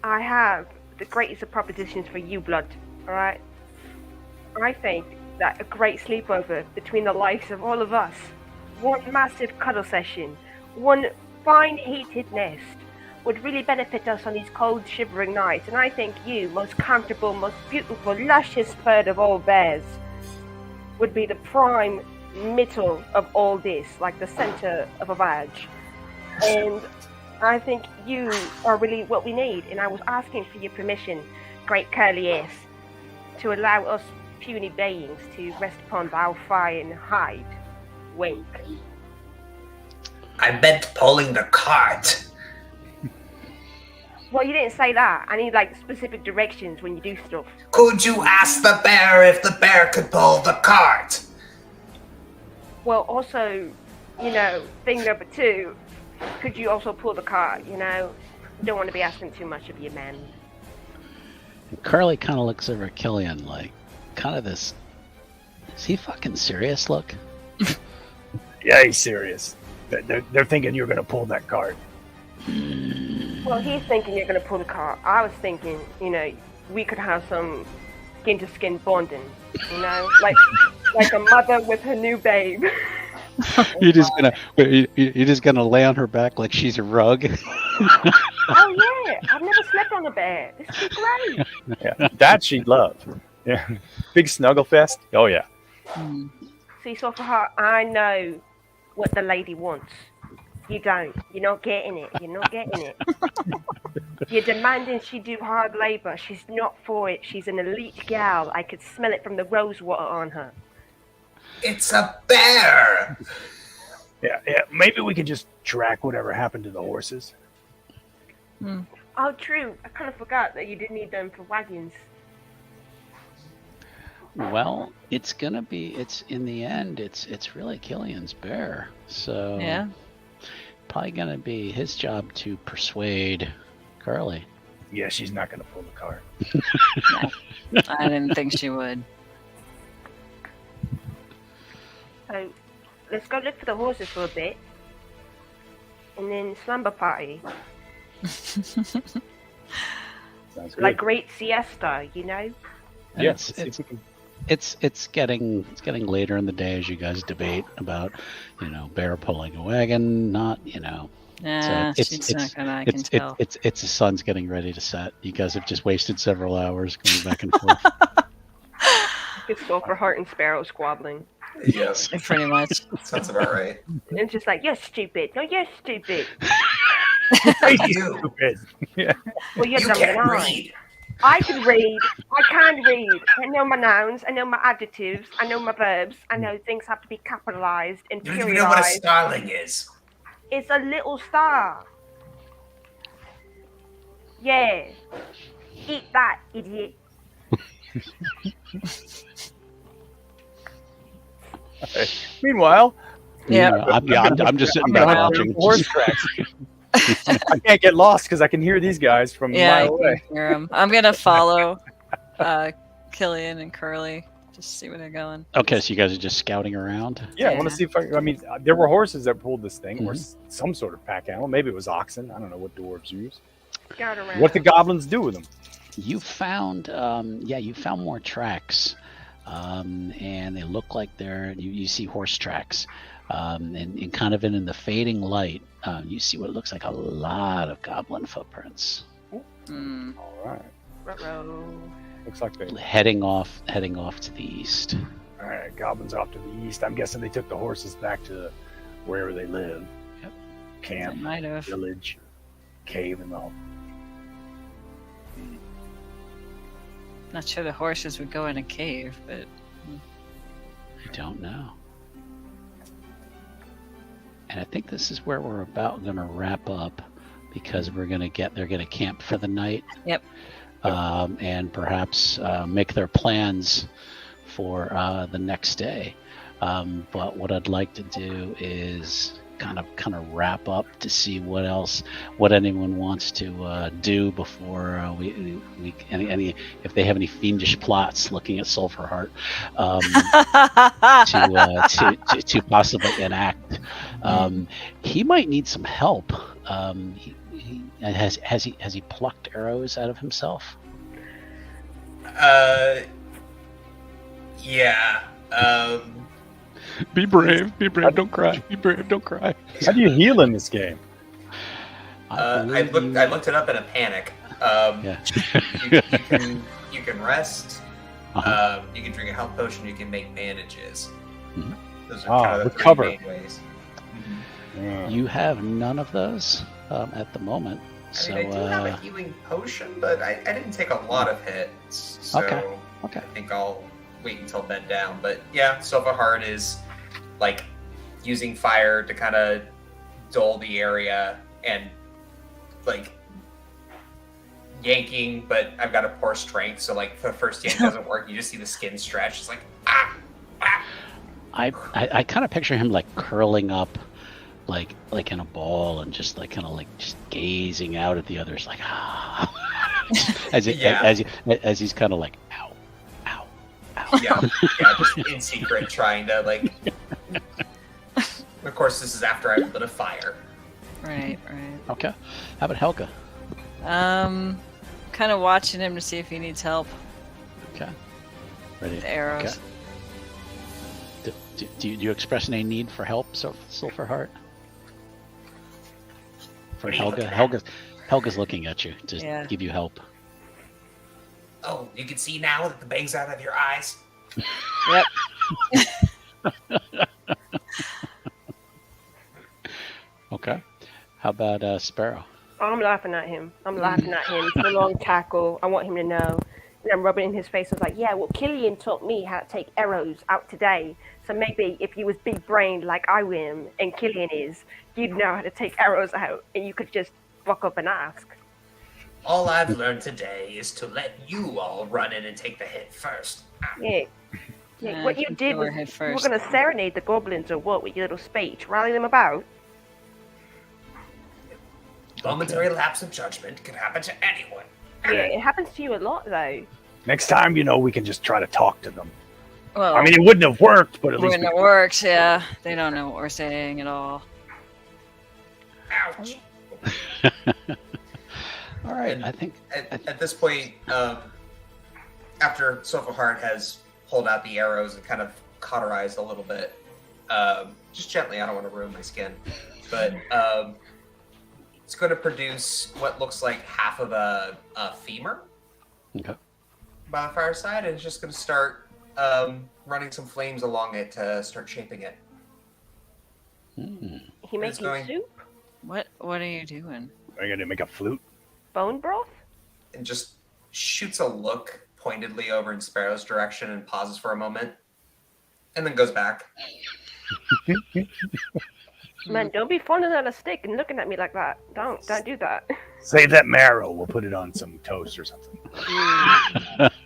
I have the greatest of propositions for you, blood. All right. I think that a great sleepover between the likes of all of us, one massive cuddle session, one fine heated nest, would really benefit us on these cold, shivering nights. And I think you, most comfortable, most beautiful, luscious bird of all bears, would be the prime middle of all this, like the center of a vag. And I think you are really what we need. And I was asking for your permission, great curly ass, to allow us puny beings to rest upon thou fire and hide. Wink. I meant pulling the cart. Well, you didn't say that. I need like specific directions when you do stuff. Could you ask the bear if the bear could pull the cart? Well, also, thing number 2, could you also pull the cart? Don't want to be asking too much of you, man. Carly kind of looks over at Killian like, kind of this, is he fucking serious look? Yeah, he's serious. They're thinking you're gonna pull that cart. Well, he's thinking you're going to pull the cart. I was thinking, we could have some skin-to-skin bonding, like a mother with her new babe. You're just gonna lay on her back like she's a rug. Oh yeah, I've never slept on a bear. This would be great. Yeah, that she'd love. Yeah, big snuggle fest. Oh yeah. See, Silverheart, I know what the lady wants. You don't. You're not getting it. You're not getting it. You're demanding she do hard labor. She's not for it. She's an elite gal. I could smell it from the rose water on her. It's a bear! Yeah. Maybe we could just track whatever happened to the horses. Oh, true. I kind of forgot that you did need them for wagons. Well, it's in the end, it's really Killian's bear. So Yeah. probably gonna be his job to persuade Curly. Yeah, she's not going to pull the cart. I didn't think she would. So, let's go look for the horses for a bit. And then slumber party. Sounds good. Like great siesta, you know? And Yeah, it's let's see if we can- it's getting later in the day as you guys debate about, bear pulling a wagon, not, Nah, it's- she's it's- not gonna. I can tell. it's the sun's getting ready to set. You guys have just wasted several hours going back and forth. It's Silverheart and Sparrow squabbling. Yes, Pretty much. sounds about right. And it's just like, you're stupid. No, you're stupid. You, Stupid. Yeah. Well, you're you dumber than can't I. read. I can read. I can read. I know my nouns. I know my adjectives. I know my verbs. I know things have to be capitalized and You don't even know what a periodized. starling is. It's a little star. Yeah. Eat that, idiot. Meanwhile, Yeah. I'm just sitting I'm back gonna hunt watching. for horse tracks. I can't get lost because I can hear these guys from a Yeah, I mile away. can hear 'em. I'm gonna follow Killian and Curly. Just see where they're going. Okay, so you guys are just scouting around. Yeah, I want Yeah. to see if I mean, there were horses that pulled this thing, or some sort of pack animal. Maybe it was oxen. I don't know what dwarves use. Scout around. What the goblins do with them? You found, you found more tracks, and they look like you see horse tracks, and kind of in the fading light, you see what looks like a lot of goblin footprints Hmm. All right, Ruh-roh. looks like they. heading off to the east. All right, goblins off to the east. I'm guessing they took the horses back to wherever they live. Yep. They Camp, might have. village, cave, and all. Not sure the horses would go in a cave, but I don't know. And I think this is where we're about going to wrap up, because they're going to camp for the night. Yep. And perhaps make their plans for the next day. But what I'd like to do is kind of wrap up to see what anyone wants to do before we any if they have any fiendish plots looking at Sulphurheart to possibly enact. He might need some help. Has he plucked arrows out of himself? Yeah. Be brave, don't cry. Be brave, don't cry. How do you heal in this game? I looked it up in a panic. Yeah. you can rest. Uh-huh. You can drink a health potion. You can make bandages. Mhm. Those are kind of the recover. three main ways. Yeah. You have none of those at the moment. I So mean, I do have a healing potion, but I didn't take a lot of hits, so Okay. I think I'll wait until bed down. But yeah, Silverheart is like using fire to kind of dull the area and like yanking, but I've got a poor strength, so like the first yank doesn't work. You just see the skin stretch. It's like I kind of picture him like curling up, like in a ball, and just like kind of like just gazing out at the others, like as he's kind of like ow, ow, ow. yeah, just in secret trying to like. Of course, this is after I've lit a fire. right. Okay. How about Helga? Kind of watching him to see if he needs help Okay. Ready? with arrows. Okay. Do you express any need for help, Sulphurheart? For What are you Helga? looking at? Helga's looking at you to Yeah. give you help. Oh, you can see now that the bag's out of your eyes. Yep. Okay. How about Sparrow? I'm laughing at him. I'm laughing at him. Full on tackle. I want him to know. And I'm rubbing it in his face. I was like, yeah, well, Killian taught me how to take arrows out today. So maybe if you was big brained like I am and Killian is, you'd know how to take arrows out and you could just walk up and ask. All I've learned today is to let you all run in and take the hit first. Yeah. Yeah, what you did was you were going to serenade the goblins or what with your little speech, rally them about. Momentary lapse of judgment can happen to anyone. Yeah, it happens to you a lot though. Next time, we can just try to talk to them. Well, I mean, it wouldn't have worked, but at least wouldn't have worked. Yeah, they don't know what we're saying at all. Ouch. All right, And I think at this point, after Sopahard has pulled out the arrows and kind of cauterized a little bit, just gently, I don't want to ruin my skin, but it's going to produce what looks like half of a femur okay. by the fireside, and it's just going to start running some flames along it to start shaping it. He making soup? What are you doing? Are you going to make a flute? Bone broth? And just shoots a look pointedly over in Sparrow's direction and pauses for a moment, and then goes back. Man, don't be falling on a stick and looking at me like that. Don't do that. Save that marrow. We'll put it on some toast or something.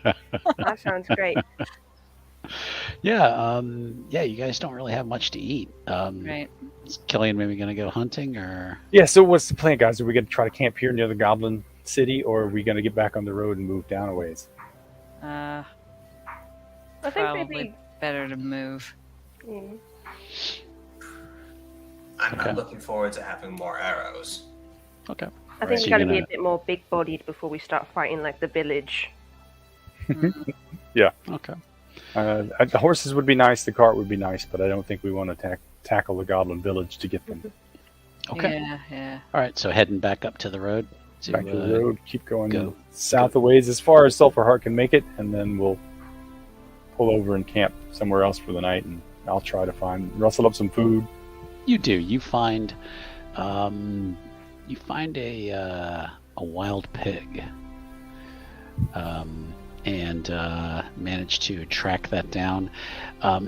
That sounds great. Yeah, you guys don't really have much to eat. Right. Is Killian maybe going to go hunting or? Yeah, so what's the plan, guys? Are we going to try to camp here near the Goblin City, or are we going to get back on the road and move down a ways? I think Probably maybe better to move. yeah. I'm Okay. not looking forward to having more arrows. Okay. I think So we gotta you're be gonna- a bit more big-bodied before we start fighting like the village. Okay. The horses would be nice, the cart would be nice, but I don't think we want to tackle the Goblin Village to get them. Okay. Yeah. All right. So heading back up to the road. Back to the road, keep going go. south a ways as far as Sulphur Heart can make it, and then we'll pull over and camp somewhere else for the night, and I'll try to rustle up some food. You do. You find a wild pig, and manage to track that down.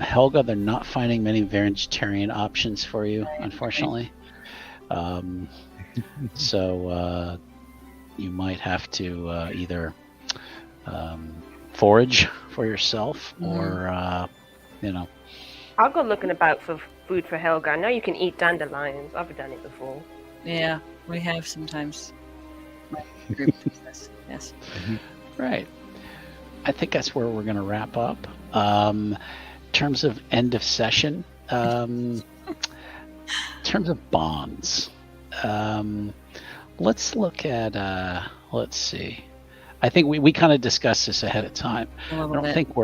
Helga, they're not finding many vegetarian options for you, unfortunately. So you might have to either forage for yourself, or I'll go looking about for food for Helga. I know you can eat dandelions. I've done it before. Yeah, we have sometimes. Group does this. Yes. Right. I think that's where we're going to wrap up. In terms of end of session, in terms of bonds, let's look at. Let's see. I think we kind of discussed this ahead of time. A I little don't bit. think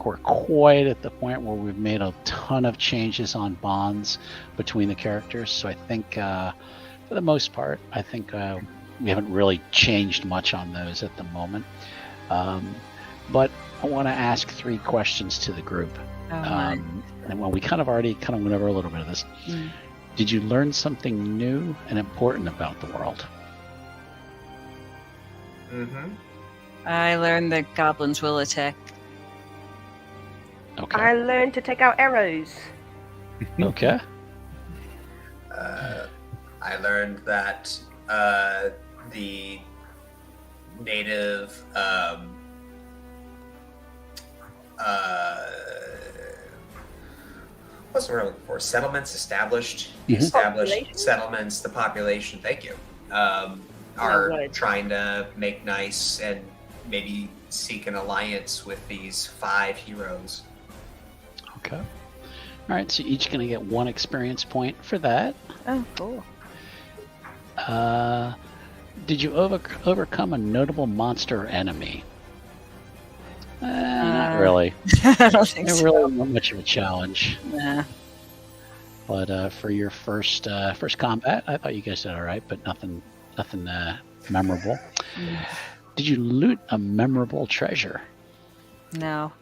we're quite at the point where we've made a ton of changes on bonds between the characters. So I think, for the most part, I think we haven't really changed much on those at the moment. But I want to ask 3 questions to the group. And well, we kind of went over a little bit of this. Did you learn something new and important about the world? Mm-hmm. I learned that goblins will attack. Okay. I learned to take out arrows. Okay. I learned that the native what's the word I'm looking for? Settlements established. The Mhm. established Population? settlements, the population. Thank you. Are right. trying to make nice and maybe seek an alliance with these 5 heroes. Okay. All right. So each going to get 1 experience point for that. Oh, cool. Did you overcome a notable monster or enemy? Not really. I don't think It so. really not much of a challenge. Nah. But for your first combat, I thought you guys did all right, but nothing memorable. Did you loot a memorable treasure? No.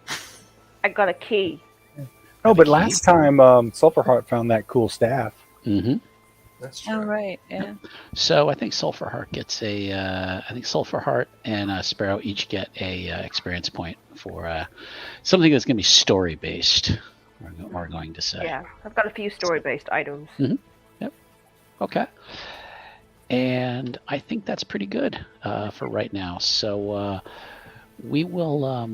I got a key. No, but last time Sulfurheart found that cool staff. Mm-hmm. That's true. Oh, right. Yeah. So I think Sulfurheart gets a. I think Sulfurheart and Sparrow each get a experience point for something that's going to be story based. We're going to say. Yeah, I've got a few story-based items. Yep. Okay. And I think that's pretty good for right now. So we will.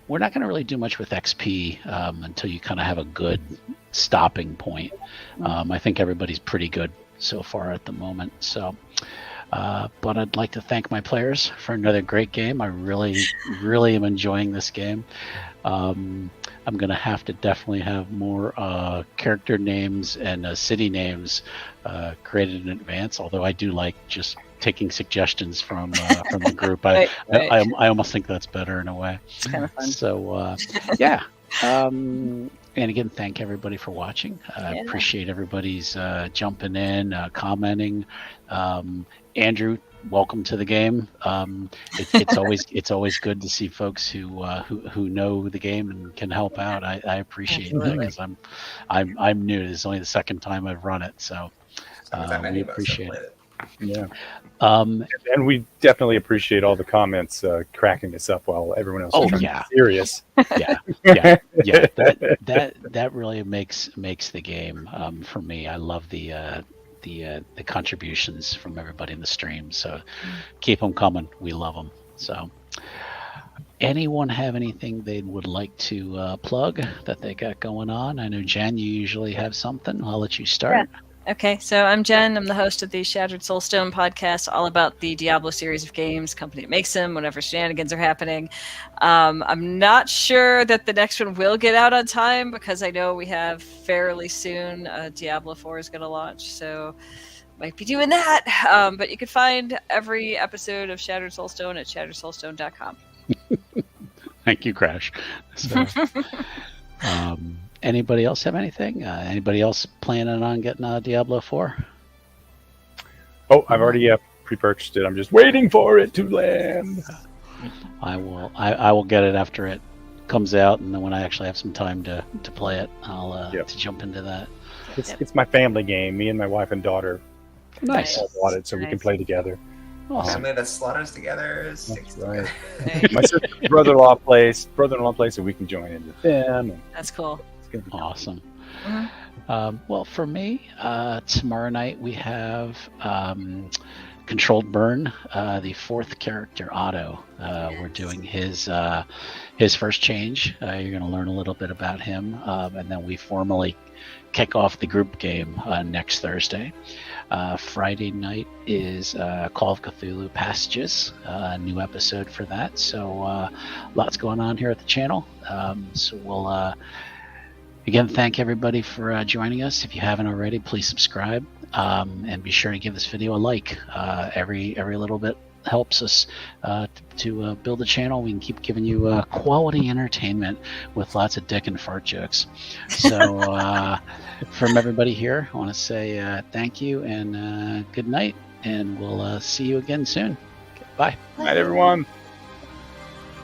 We're not going to really do much with XP until you kind of have a good stopping point. I think everybody's pretty good so far at the moment. So, but I'd like to thank my players for another great game. I really, really am enjoying this game. I'm going to have to definitely have more character names and city names created in advance, although I do like just taking suggestions from the group. Right. I almost think that's better in a way. It's kind of fun. So yeah. And again, thank everybody for watching. I Yeah. appreciate everybody's jumping in, commenting. Andrew, welcome to the game. It's always good to see folks who know the game and can help out. I appreciate that Absolutely. because I'm new. This is only the second time I've run it, so we appreciate it. Yeah. Um, And we definitely appreciate all the comments cracking us up while everyone else is trying to be serious. yeah. That really makes the game for me. I love the contributions from everybody in the stream. So keep them coming. We love them. So anyone have anything they would like to plug that they got going on? I know Jen, you usually have something. I'll let you start. Okay, so I'm Jen. I'm the host of the Shattered Soulstone podcast, all about the Diablo series of games, company that makes them, whenever shenanigans are happening. I'm not sure that the next one will get out on time because I know we have fairly soon Diablo 4 is going to launch, so might be doing that. But you can find every episode of Shattered Soulstone at shatteredsoulstone.com. Thank you, Crash. So, anybody else have anything? Anybody else planning on getting Diablo 4? Oh, I've already pre-purchased it. I'm just waiting for it to land. I will get it after it comes out, and then when I actually have some time to play it, I'll to jump into that. It's my family game. Me and my wife and daughter Nice. all bought it so we can play together. Awesome. Family that slaughters together is That's sticks right. together. My sister, brother-in-law plays, so we can join in with them. And That's cool. it's gonna be Awesome. Mhm. Well, for me, tomorrow night we have Controlled Burn, the fourth character, Otto. We're doing his first change. You're going to learn a little bit about him, and then we formally kick off the group game next Thursday. Friday night is Call of Cthulhu Passages, a new episode for that. So lots going on here at the channel. So we'll again thank everybody for joining us. If you haven't already, please subscribe and be sure to give this video a like. Every little bit helps us to build the channel. We can keep giving you quality entertainment with lots of dick and fart jokes. So from everybody here, I want to say thank you and good night, and we'll see you again soon. Okay, bye. Night, everyone.